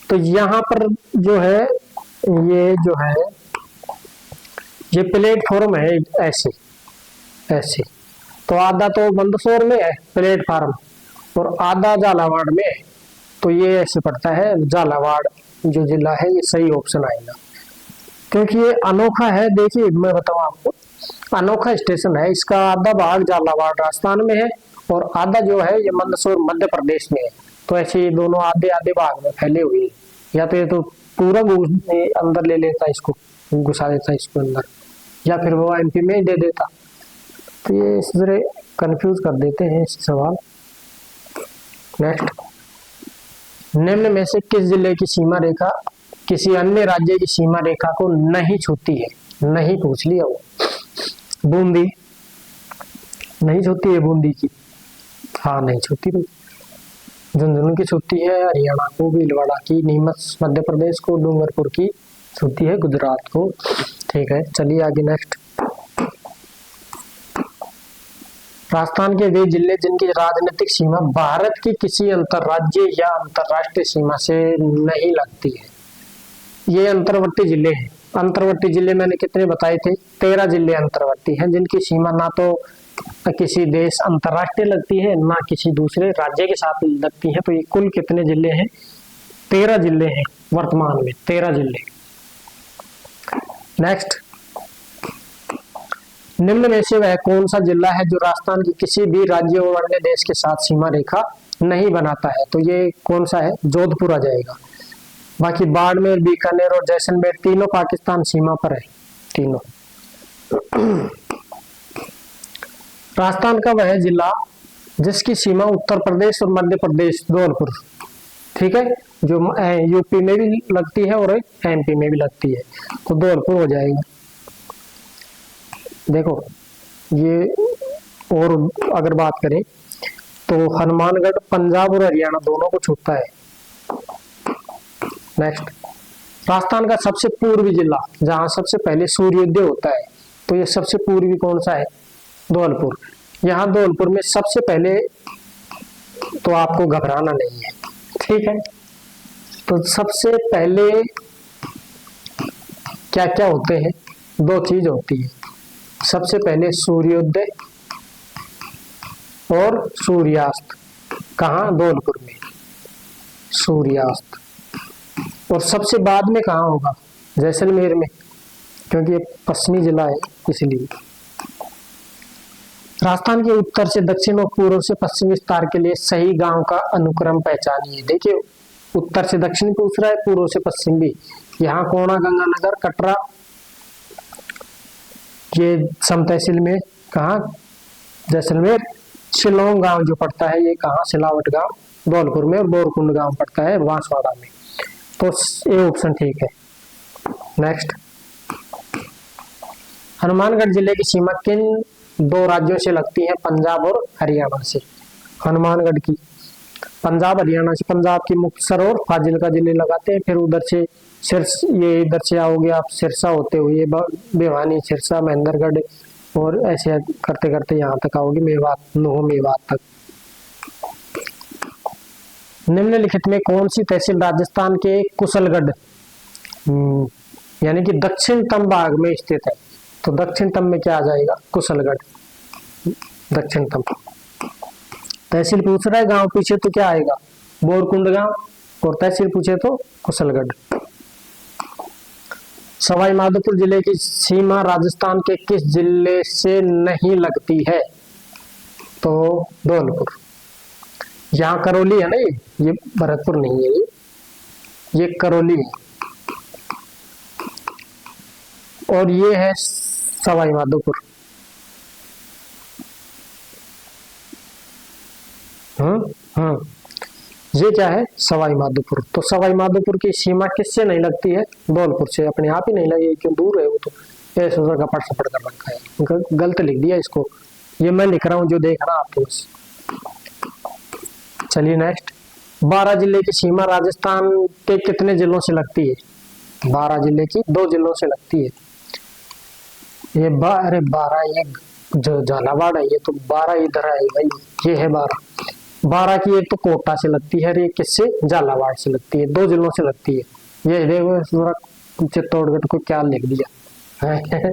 तो यहाँ पर जो है ये प्लेटफॉर्म है ऐसे ऐसे, तो आधा तो मंदसौर में है प्लेटफॉर्म और आधा झालावाड़ में है, तो ये ऐसे पड़ता है झालावाड़ जो जिला है, ये सही ऑप्शन आएगा क्योंकि ये अनोखा है। देखिए मैं बताऊं आपको, अनोखा स्टेशन है, इसका आधा भाग झालावाड़ राजस्थान में है और आधा जो है ये मंदसौर मध्य प्रदेश में है। तो ऐसे ये दोनों आधे आधे भाग में फैले हुए हैं, या तो ये तो पूरा अंदर ले लेता, इसको घुसा देता इसको अंदर, या फिर वो एमपी में ही दे देता। तो ये इस तरह कंफ्यूज कर देते हैं इस सवाल। नेक्स्ट, निम्न में से किस जिले की सीमा रेखा किसी अन्य राज्य की सीमा रेखा को नहीं छूती है? नहीं पूछ लिया वो, बूंदी नहीं छूती है, बूंदी की, हाँ नहीं छूती भाई। झुंझुनू की छूती है, हरियाणा को, भीलवाड़ा की, नीमच मध्य प्रदेश को, डूंगरपुर की छूती है गुजरात को। ठीक है, चलिए आगे नेक्स्ट। राजस्थान के वे जिले जिनकी राजनीतिक सीमा भारत की किसी अंतर्राज्य या अंतर्राष्ट्रीय सीमा से नहीं लगती है, ये अंतर्वर्ती जिले हैं। अंतर्वर्ती जिले मैंने कितने बताए थे? 13 जिले अंतर्वर्ती हैं जिनकी सीमा ना तो किसी देश अंतर्राष्ट्रीय लगती है ना किसी दूसरे राज्य के साथ लगती है। तो ये कुल कितने जिले हैं? 13 जिले हैं वर्तमान में, 13 जिले। नेक्स्ट, निम्न में से वह कौन सा जिला है जो राजस्थान की किसी भी राज्य और अन्य देश के साथ सीमा रेखा नहीं बनाता है? तो ये कौन सा है? जोधपुर आ जाएगा। बाकी बाड़मेर, बीकानेर और जैसलमेर तीनों पाकिस्तान सीमा पर है, तीनों। राजस्थान का वह जिला जिसकी सीमा उत्तर प्रदेश और मध्य प्रदेश, धौलपुर, ठीक है, जो यूपी में भी लगती है और एमपी में भी लगती है, तो धौलपुर हो जाएगा। देखो ये, और अगर बात करें तो हनुमानगढ़ पंजाब और हरियाणा दोनों को छूता है। नेक्स्ट, राजस्थान का सबसे पूर्वी जिला जहां सबसे पहले सूर्योदय होता है, तो ये सबसे पूर्वी कौन सा है? धौलपुर। यहाँ धौलपुर में सबसे पहले, तो आपको घबराना नहीं है, ठीक है। तो सबसे पहले क्या क्या होते हैं? 2 चीज होती है, सबसे पहले सूर्योदय और सूर्यास्त। कहाँ? धौलपुर में सूर्यास्त। और सबसे बाद में कहाँ होगा? जैसलमेर में, क्योंकि ये पश्चिमी जिला है इसलिए। राजस्थान के उत्तर से दक्षिण और पूर्व से पश्चिम विस्तार के लिए सही गांव का अनुक्रम पहचानिए। देखिए, उत्तर से दक्षिण पूछ रहा है, पूर्व से पश्चिम भी। यहाँ कोणा, गंगानगर, कटरा, ये सम तहसील में कहाँ? जैसलमेर। शिलोंग गांव जो पड़ता है ये कहाँ? सिलावट गांव धौलपुर में, और बोरकुंड गांव पड़ता है बांसवाड़ा में। तो ये ऑप्शन ठीक है। नेक्स्ट, हनुमानगढ़ जिले की सीमा किन 2 राज्यों से लगती है? पंजाब और हरियाणा से। हनुमानगढ़ की पंजाब हरियाणा से, पंजाब की मुक्तसर और फाजिलका जिले लगाते हैं, फिर उधर से ये इधर से आओगे आप सिरसा होते हुए भिवानी, सिरसा, महेंद्रगढ़, और ऐसे करते करते यहाँ तक आओगे मेवात, नूह मेवात तक। निम्नलिखित में कौन सी तहसील राजस्थान के कुशलगढ़ यानी कि दक्षिणतम भाग में स्थित है? तो दक्षिणतम में क्या आ जाएगा? कुशलगढ़, दक्षिणतम तहसील पूछ रहा है। गांव पूछे तो क्या आएगा? बोरकुंड गांव, और तहसील पूछे तो कुशलगढ़। सवाई माधोपुर जिले की सीमा राजस्थान के किस जिले से नहीं लगती है? तो धौलपुर। यहाँ करौली है ना, ये भरतपुर नहीं है, ये करौली है, और ये है सवाई माधोपुर। ये क्या है? सवाई माधोपुर। तो सवाई माधोपुर की सीमा किससे नहीं लगती है? धौलपुर से। अपने आप ही नहीं लगी, क्यों? दूर है वो तो। ऐसा गपट सपट कर रखा है, गलत लिख दिया इसको। ये मैं लिख रहा हूँ जो देख रहा आपको। चलिए नेक्स्ट, 12 जिले की सीमा राजस्थान के कितने जिलों से लगती है? 12 जिले की 2 जिलों से लगती है। ये 12, ये जो झालावाड़ है, ये तो 12 इधर है भाई, ये है 12 की एक तो कोटा से लगती है, एक किससे? झालावाड़ से लगती है, 2 जिलों से लगती है। ये देखो चित्तौड़गढ़ को क्या लिख दिया है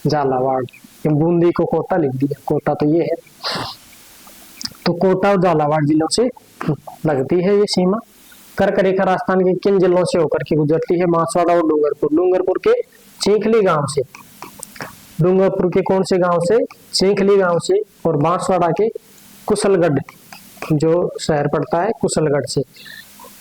झालावाड़, बूंदी को कोटा लिख दिया, कोटा तो ये है। तो कोटा और झालावाड़ जिलों से लगती है ये सीमा। कर्क रेखा राजस्थान के किन जिलों से होकर के गुजरती है? बांसवाड़ा और डूंगरपुर। डूंगरपुर के चीखली गांव से, डूंगरपुर के कौन से गांव से? चीखली गांव से। और बांसवाड़ा के कुशलगढ़ जो शहर पड़ता है, कुशलगढ़ से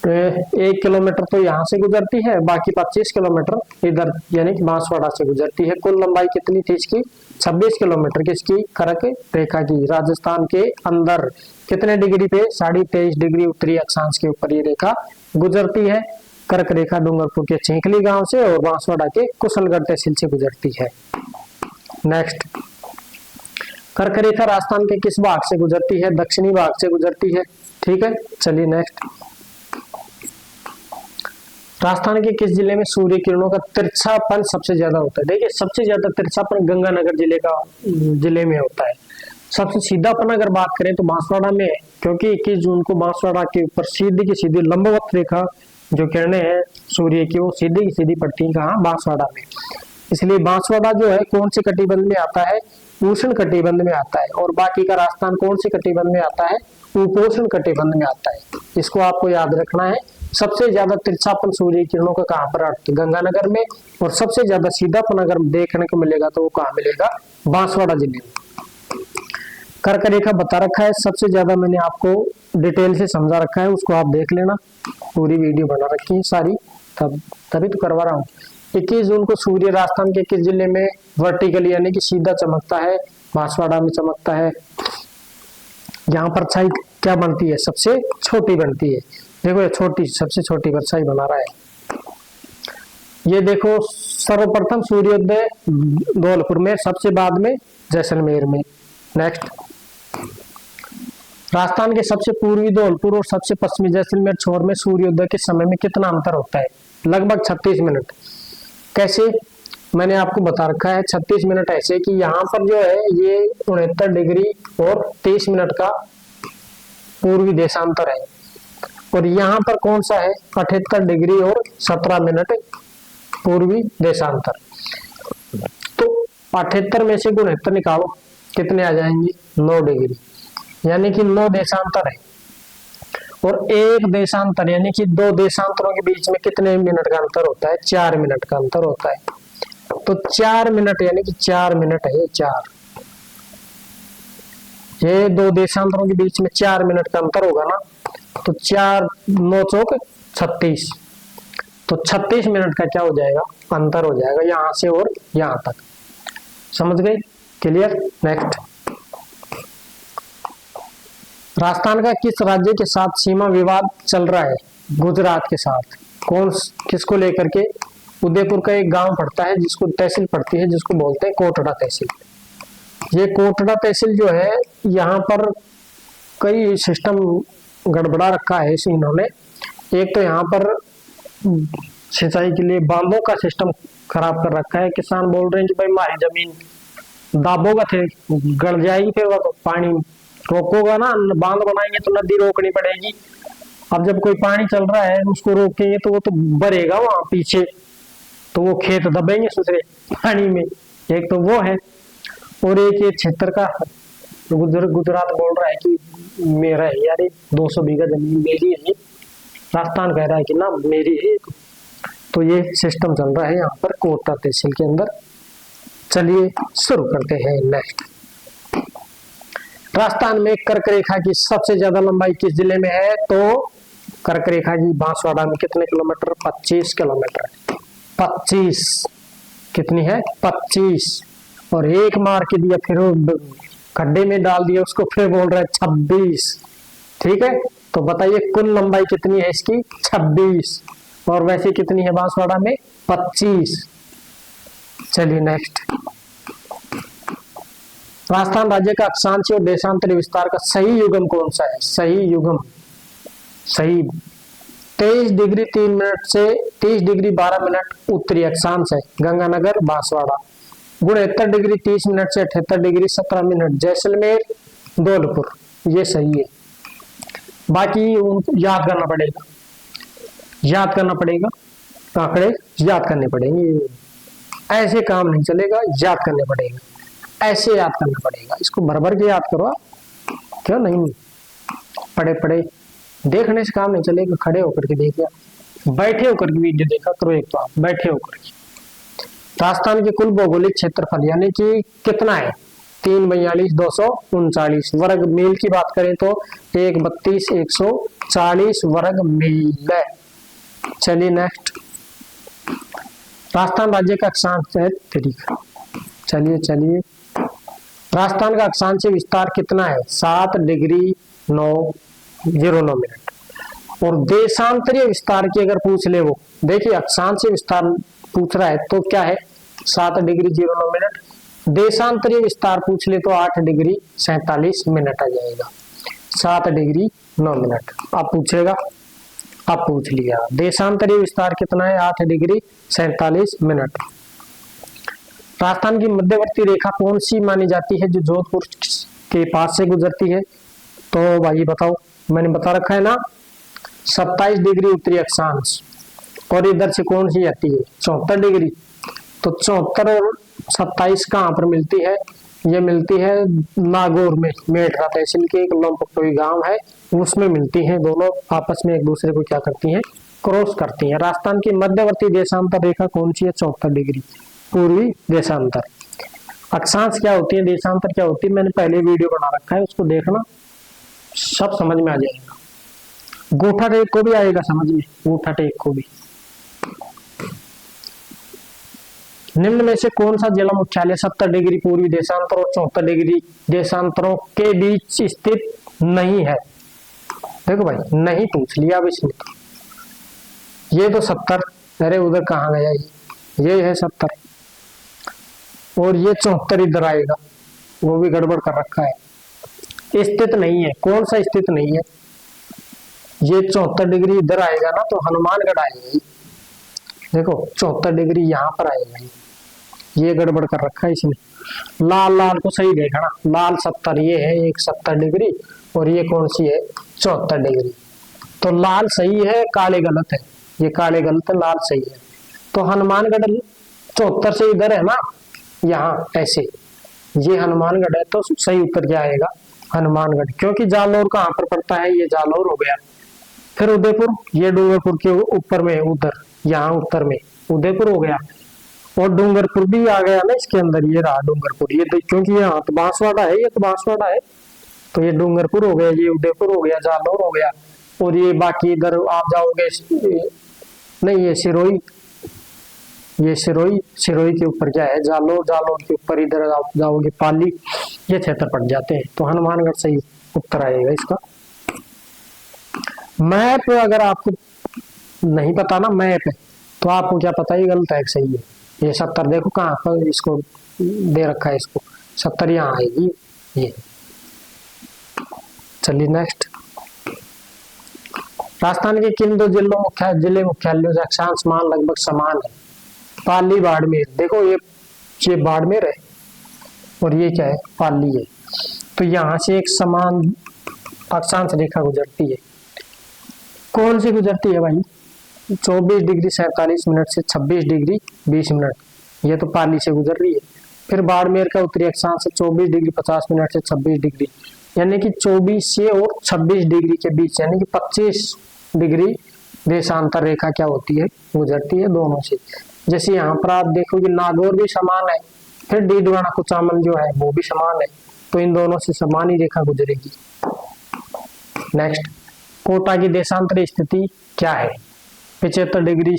1 किलोमीटर तो यहाँ से गुजरती है, बाकी 25 किलोमीटर इधर यानी कि बांसवाड़ा से गुजरती है। कुल लंबाई कितनी थी इसकी? 26 किलोमीटर। किसकी? कर्क रेखा की। राजस्थान के अंदर कितने डिग्री पे? 23.5 डिग्री उत्तरी अक्षांश के ऊपर ये रेखा गुजरती है। कर्क रेखा डूंगरपुर के चीखली गांव से और बांसवाड़ा के कुशलगढ़ तहसील से गुजरती है। नेक्स्ट, कर्क रेखा राजस्थान के किस भाग से गुजरती है? दक्षिणी भाग से गुजरती है, ठीक है। चलिए नेक्स्ट, राजस्थान के किस जिले में सूर्य किरणों का तिरछापन सबसे ज्यादा होता है? देखिए, सबसे ज्यादा तिरछापन गंगानगर जिले में होता है। सबसे सीधापन अगर बात करें तो बांसवाड़ा में है, क्योंकि 21 जून को बांसवाड़ा के ऊपर सीधी की सीधी लंबवत रेखा जो किरणें हैं सूर्य की वो सीधी की सीधी पड़ती है कहाँ, बांसवाड़ा में। इसलिए बांसवाड़ा जो है कौन से कटिबंध में आता है, उष्ण कटिबंध में आता है। और बाकी का राजस्थान कौन से कटिबंध में आता है, उपोष्ण कटिबंध में आता है। इसको आपको याद रखना है। सबसे ज्यादा तिरछापन सूर्य किरणों का कहाँ पर आता है, गंगानगर में। और सबसे ज्यादा सीधापन अगर देखने को मिलेगा तो वो कहाँ मिलेगा, बांसवाड़ा जिले में। कर्क रेखा बता रखा है, सबसे ज्यादा मैंने आपको डिटेल से समझा रखा है, उसको आप देख लेना, पूरी वीडियो बना रखी है सारी, तभी तो करवा रहा हूँ। 21 जून को सूर्य राजस्थान के किस जिले में वर्टिकल यानी कि सीधा चमकता है, बांसवाड़ा में चमकता है। यहाँ परछाई क्या बनती है, सबसे छोटी बनती है। देखो ये छोटी, सबसे छोटी परछाई बना रहा है। ये देखो सर्वप्रथम सूर्योदय धौलपुर में, सबसे बाद में जैसलमेर में। नेक्स्ट, राजस्थान के सबसे पूर्वी धौलपुर और सबसे पश्चिमी जैसलमेर छोर में सूर्योदय के समय में कितना अंतर होता है, लगभग 36 मिनट। कैसे, मैंने आपको बता रखा है 36 मिनट ऐसे कि यहाँ पर जो है ये 69 डिग्री और 30 मिनट का पूर्वी देशांतर है, और यहाँ पर कौन सा है 78 डिग्री और 17 मिनट पूर्वी देशांतर। तो 78 में से 69 निकालो, कितने आ जाएंगे, 9 डिग्री, यानी कि 9 देशांतर है। और एक देशांतर यानी कि 2 देशांतरों के बीच में कितने मिनट का अंतर होता है, 4 मिनट का अंतर होता है। तो 4 मिनट यानी कि 4 मिनट है, 4, ये 2 देशांतरों के बीच में 4 मिनट का अंतर होगा ना, तो 4 9 चौक 36, तो 36 मिनट का क्या हो जाएगा, अंतर हो जाएगा यहां से और यहां तक। समझ गए, क्लियर। नेक्स्ट, राजस्थान का किस राज्य के साथ सीमा विवाद चल रहा है, गुजरात के साथ। कौन, किसको लेकर के, उदयपुर का एक गांव पड़ता है जिसको तहसील पड़ती है, जिसको बोलते हैं कोटड़ा तहसील। ये कोटड़ा तहसील जो है, यहाँ पर कई सिस्टम गड़बड़ा रखा है इन्होंने। एक तो यहाँ पर सिंचाई के लिए बांधों का सिस्टम खराब कर रखा है। किसान बोल रहे हैं कि भाई हमारी जमीन दाबोगा थे गड़ जाएगी, फिर वो पानी रोकोगा ना, बांध बनाएंगे तो नदी रोकनी पड़ेगी। अब जब कोई पानी चल रहा है उसको रोकेंगे तो वो तो भरेगा वहां पीछे, तो वो खेत दबेंगे दूसरे पानी में। एक तो वो है, और एक ये क्षेत्र का गुजरात बोल रहा है कि मेरा है यार, 200 बीघा जमीन मेरी है, राजस्थान कह रहा है कि ना मेरी है। तो ये सिस्टम चल रहा है यहाँ पर कोटा तहसील के अंदर। चलिए शुरू करते हैं। नेक्स्ट, राजस्थान में कर्क रेखा की सबसे ज्यादा लंबाई किस जिले में है, तो कर्क रेखा की बांसवाड़ा में कितने किलोमीटर, 25 किलोमीटर। 25 कितनी है, 25, और एक मार के दिया, फिर खड्डे में डाल दिया उसको, फिर बोल रहा है 26। ठीक है, तो बताइए कुल लंबाई कितनी है इसकी, 26, और वैसे कितनी है बांसवाड़ा में, 25। चलिए नेक्स्ट, राजस्थान राज्य का अक्षांशीय और देशांतरीय विस्तार का सही युग्म कौन सा है, सही युग्म, सही 23 डिग्री 3 मिनट से 30 डिग्री 12 मिनट उत्तरी अक्षांश है गंगानगर बांसवाड़ा, 69 डिग्री 30 मिनट से 78 डिग्री 17 मिनट जैसलमेर धौलपुर, ये सही है। बाकी उनको याद करना पड़ेगा, याद करना पड़ेगा, आंकड़े याद करने पड़ेंगे, ऐसे काम नहीं चलेगा, याद करने पड़ेगा, ऐसे याद करना पड़ेगा। इसको भर भर के याद करो, क्यों नहीं, पढ़े पढ़े देखने से काम नहीं चलेगा, खड़े होकर के देखिए, बैठे होकर के वीडियो देखा करो। एक तो आप बैठे होकर के, राजस्थान के कुल भौगोलिक क्षेत्रफल यानी कि कितना है, 342,239 वर्ग मील की बात करें तो 132,140 वर्ग मील है। चलिए नेक्स्ट, राजस्थान राज्य का अक्षांश है, चलिए राजस्थान का अक्षांशीय विस्तार कितना है, 7 डिग्री 909 मिनट। और देशांतरीय विस्तार की अगर पूछ ले, वो देखिए अक्षांशीय विस्तार पूछ रहा है तो क्या है, 7 डिग्री 09 मिनट। देशांतरीय विस्तार पूछ ले तो 8 डिग्री 47 मिनट आ जाएगा, 7 डिग्री 9 मिनट। अब पूछेगा, अब पूछ लिया देशांतरीय विस्तार कितना है, 8 डिग्री 47 मिनट। राजस्थान की मध्यवर्ती रेखा कौन सी मानी जाती है, जो जोधपुर के पास से गुजरती है। तो भाई बताओ, मैंने बता रखा है ना 27 डिग्री उत्तरी अक्षांश, और इधर से कौन सी आती है 74 डिग्री। तो 74 और 27 कहाँ पर मिलती है? ये मिलती है नागौर में, मेरठ तहसील के एक लोमपट्टोई गांव है, उसमें मिलती हैं। दोनों आपस में एक दूसरे को क्या करती हैं? क्रॉस करती हैं। राजस्थान की मध्यवर्ती देशांतर रेखा कौन सी है? 74 डिग्री पूर्वी देशांतर। अक्षांश क्या होती है, देशांतर क्या होती है, मैंने पहले वीडियो बना रखा है, उसको देखना, सब समझ में आ जाएगा। गोठा टेक को भी आएगा समझ में, गोठा टेक को भी। निम्न में से कौन सा जिला मुख्यालय 70 डिग्री पूर्वी देशांतर और 74 डिग्री देशांतरों के बीच स्थित नहीं है? देखो भाई, नहीं पूछ लिया अब इसमें तो। ये तो 70, अरे उधर कहाँ गया ये है 70, और ये 74 इधर आएगा, वो भी गड़बड़ कर रखा है, स्थित नहीं है। कौन सा स्थित नहीं है? ये 74 डिग्री इधर आएगा ना, तो हनुमानगढ़ आएगा। देखो 74 डिग्री यहाँ पर आएगा, ये गड़बड़ कर रखा है इसमें। लाल लाल को सही देखना, लाल 70 ये है, एक 70 डिग्री, और ये कौन सी है 74 डिग्री। तो लाल सही है, काले गलत है, ये काले गलत है, लाल सही है। तो हनुमानगढ़ 74 से इधर है ना, यहाँ ऐसे, ये हनुमानगढ़ है, तो सही उत्तर क्या आएगा? हनुमानगढ़। क्योंकि जालौर कहाँ पर पड़ता है? ये जालौर हो गया। फिर उदयपुर, ये डूंगरपुर के ऊपर में, उधर यहाँ उत्तर में उदयपुर हो गया, और डूंगरपुर भी आ गया ना इसके अंदर, ये रहा डूंगरपुर। ये क्योंकि यहाँ तो बांसवाड़ा है, ये तो बांसवाड़ा है, तो ये डूंगरपुर हो गया, ये उदयपुर हो गया, जालौर हो गया। और ये बाकी इधर आप जाओगे, नहीं ये सिरोही, ये सिरोही के ऊपर क्या है? जालौर, जालौर के ऊपर इधर आप जाओगे पाली, ये क्षेत्र पड़ जाते हैं। तो हनुमानगढ़ सही उत्तर आएगा इसका। मैप अगर आपको नहीं पता ना मैप, तो आपको क्या पता ये गलत है कि सही है। ये 70 देखो कहाँ पर इसको दे रखा है, इसको 70 यहाँ आएगी ये। चलिए नेक्स्ट। राजस्थान के किन दो जिले मुख्यालयों से अक्षांश मान लगभग समान है? पाली, बाड़मेर। देखो ये बाड़मेर है, और ये क्या है? पाली है। तो यहाँ से एक समान अक्षांश रेखा गुजरती है। कौन सी गुजरती है भाई? 24 डिग्री 47 मिनट से 26 डिग्री 20 मिनट, ये तो पाली से गुजर रही है। फिर बाड़मेर का उत्तरी अक्षांश 24 डिग्री 50 मिनट से 26 डिग्री, यानी कि 24 से और 26 डिग्री के बीच, यानी कि 25 डिग्री देशांतर रेखा क्या होती है? गुजरती है दोनों से। जैसे यहाँ पर आप देखोगे नागौर भी समान है, फिर डीडवाना कुचामन जो है वो भी समान है, तो इन दोनों से समान ही रेखा गुजरेगी। नेक्स्ट, कोटा की देशांतर स्थिति क्या है? 75 डिग्री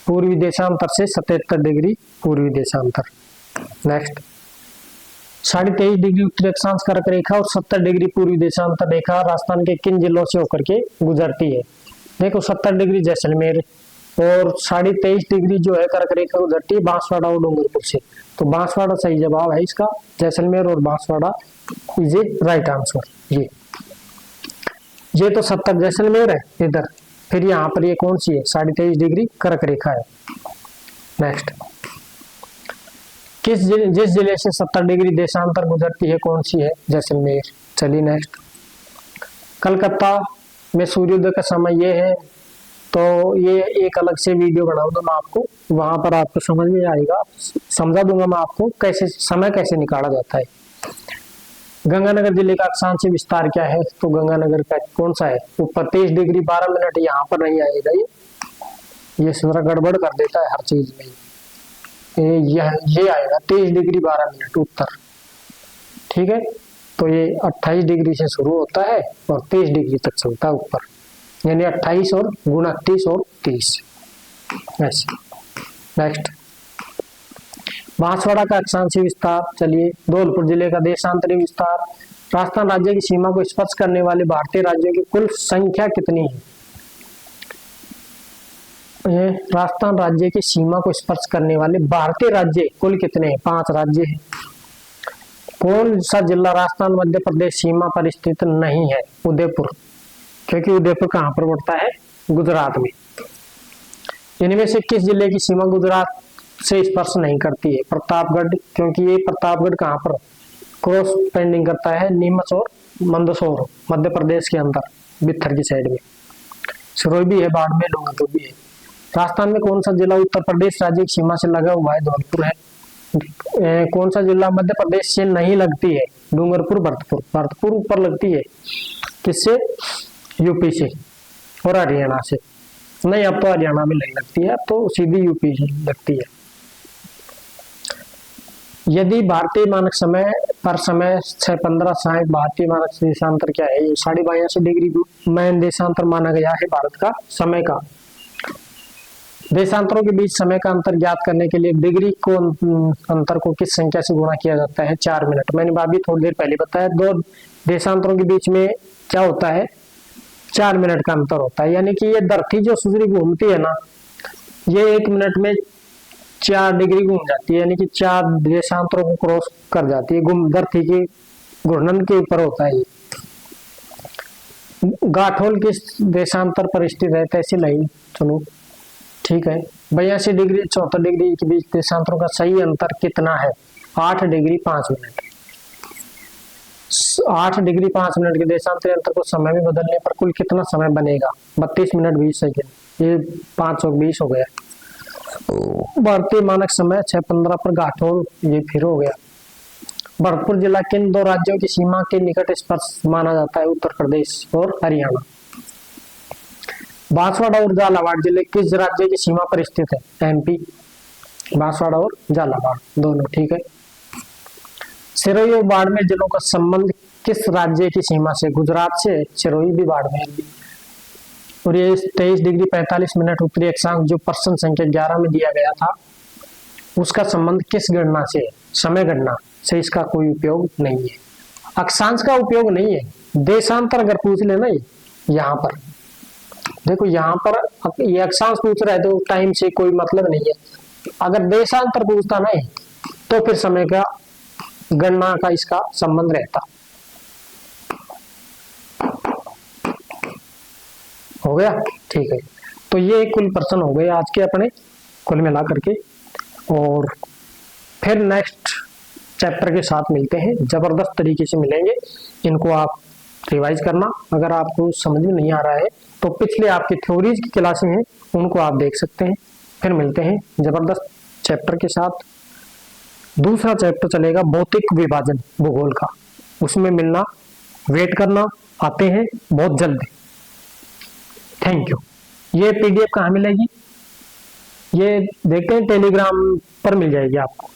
पूर्वी देशांतर से 77 डिग्री पूर्वी देशांतर। नेक्स्ट, 23.5 डिग्री उत्तरी अक्षांश कर्क रेखा और 70 डिग्री पूर्वी देशांतर रेखा राजस्थान के किन जिलों से होकर के गुजरती है? देखो 70 डिग्री जैसलमेर, और 23.5 डिग्री जो है कर्क रेखा गुजरती है बांसवाड़ा और डूंगरपुर से। तो बांसवाड़ा सही जवाब है इसका, जैसलमेर और Banswara is a right answer. ये तो 70 जैसलमेर है इधर, फिर यहाँ पर ये कौन सी है? 23.5 डिग्री कर्क रेखा है। नेक्स्ट, जिस जिले से 70 डिग्री देशांतर गुजरती है कौन सी है? जैसलमेर। चलिए नेक्स्ट, कलकत्ता में सूर्योदय का समय ये है, तो ये एक अलग से वीडियो बनाऊंगा मैं आपको, वहां पर आपको समझ में आएगा, समझा दूंगा मैं आपको कैसे समय कैसे निकाला जाता है। गंगानगर जिले का अक्षांशीय विस्तार क्या है? तो गंगानगर का कौन सा है? ऊपर 23 डिग्री 12 मिनट, यहाँ पर नहीं आएगा ये थोड़ा गड़बड़ कर देता है हर चीज में। ये आएगा 23 डिग्री 12 मिनट उत्तर, ठीक है। तो ये 28 डिग्री से शुरू होता है और 23 डिग्री तक चलता है ऊपर, यानी 28 और गुणा 30 और 30 ऐसे। नेक्स्ट, बांसवाड़ा का अक्षांशीय विस्तार। चलिए, धौलपुर जिले का देशांतरी विस्तार। राजस्थान राज्य की सीमा को स्पर्श करने वाले भारतीय राज्यों की कुल संख्या कितनी है? ये राजस्थान राज्य की सीमा को स्पर्श करने वाले भारतीय राज्य कुल कितने हैं? 5 राज्य हैं। कौन सा जिला राजस्थान मध्य प्रदेश सीमा पर स्थित नहीं है? उदयपुर, क्योंकि उदयपुर कहाँ पर पड़ता है? गुजरात में। इनमें से किस जिले की सीमा गुजरात से स्पर्श नहीं करती है? प्रतापगढ़, क्योंकि ये प्रतापगढ़ कहाँ पर क्रॉस पेंडिंग करता है नीमच और मंदसौर मध्य प्रदेश के अंदर बित्थर की साइड में। सिरोही भी है, बाड़मेर, डूंगरपुर भी है। राजस्थान में कौन सा जिला उत्तर प्रदेश राज्य की सीमा से लगा हुआ है? धौलपुर है। कौन सा जिला मध्य प्रदेश से नहीं लगती है? डूंगरपुर, भरतपुर। भरतपुर ऊपर लगती है किससे? यूपी से और हरियाणा से। नहीं, अब तो हरियाणा में नहीं लगती है, अब तो सीधी यूपी से लगती है। यदि भारतीय मानक समय पर समय 6:15 भारतीय मानक देशांतर क्या है? 82.5 डिग्री में देशांतर माना गया है भारत का समय का। देशांतरों के बीच समय का अंतर ज्ञात करने के लिए डिग्री को अंतर को किस संख्या से गुणा किया जाता है? 4 मिनट। मैंने अभी थोड़ी देर पहले बताया, दो देशांतरों के बीच में क्या होता है? 4 मिनट का अंतर होता है। यानी कि ये धरती जो सूर्य घूमती है ना, ये 1 मिनट में 4 डिग्री घूम जाती है, यानी कि 4 देशांतरों को क्रॉस कर जाती है। धरती के घूर्णन के ऊपर होता है ये। गाठोल किस देशांतर पर स्थित है? तहसील लाइन चुनो। ठीक है। 82 डिग्री 74 डिग्री के बीच देशांतरों का सही अंतर कितना है? 8 डिग्री 5 मिनट। 8 डिग्री 5 मिनट के देशांतर अंतर को समय में बदलने पर कुल कितना समय बनेगा? 32 मिनट 20 सेकेंड। ये 520 हो गया। भारतीय मानक समय 6:15 पर गाठोल, ये फिर हो गया। भरतपुर जिला किन 2 राज्यों की सीमा के निकट स्पर्श माना जाता है? उत्तर प्रदेश और हरियाणा। बांसवाड़ा और झालावाड़ जिले किस राज्य की सीमा पर स्थित है? एमपी। बांसवाड़ा और झालावाड़ दोनों। ठीक है। सिरोही और बाड़मेर जिलों का संबंध किस राज्य की सीमा से? गुजरात से। सिरोही भी, बाड़मेर भी। और ये 23 डिग्री 45 मिनट उत्तरी अक्षांश जो प्रश्न संख्या 11 में दिया गया था, उसका संबंध किस गणना से? समय गणना से इसका कोई उपयोग नहीं है। अक्षांश का उपयोग नहीं है। देशांतर अगर पूछ लेना, यहाँ पर देखो, यहाँ पर ये अक्षांश पूछ रहा है तो टाइम से कोई मतलब नहीं है। अगर देशांतर पूछता नहीं तो फिर समय का गणना का इसका संबंध रहता। हो गया? ठीक है। तो ये कुल प्रश्न हो गए आज के अपने कुल मिला करके, और फिर नेक्स्ट चैप्टर के साथ मिलते हैं। जबरदस्त तरीके से मिलेंगे। इनको आप रिवाइज करना। अगर आपको समझ में नहीं आ रहा है तो पिछले आपकी थ्योरीज की क्लासें हैं, उनको आप देख सकते हैं। फिर मिलते हैं जबरदस्त चैप्टर के साथ। दूसरा चैप्टर चलेगा भौतिक विभाजन भूगोल का, उसमें मिलना, वेट करना। आते हैं बहुत जल्द। Thank you. ये पीडीएफ कहाँ मिलेगी? ये देखते हैं, टेलीग्राम पर मिल जाएगी आपको।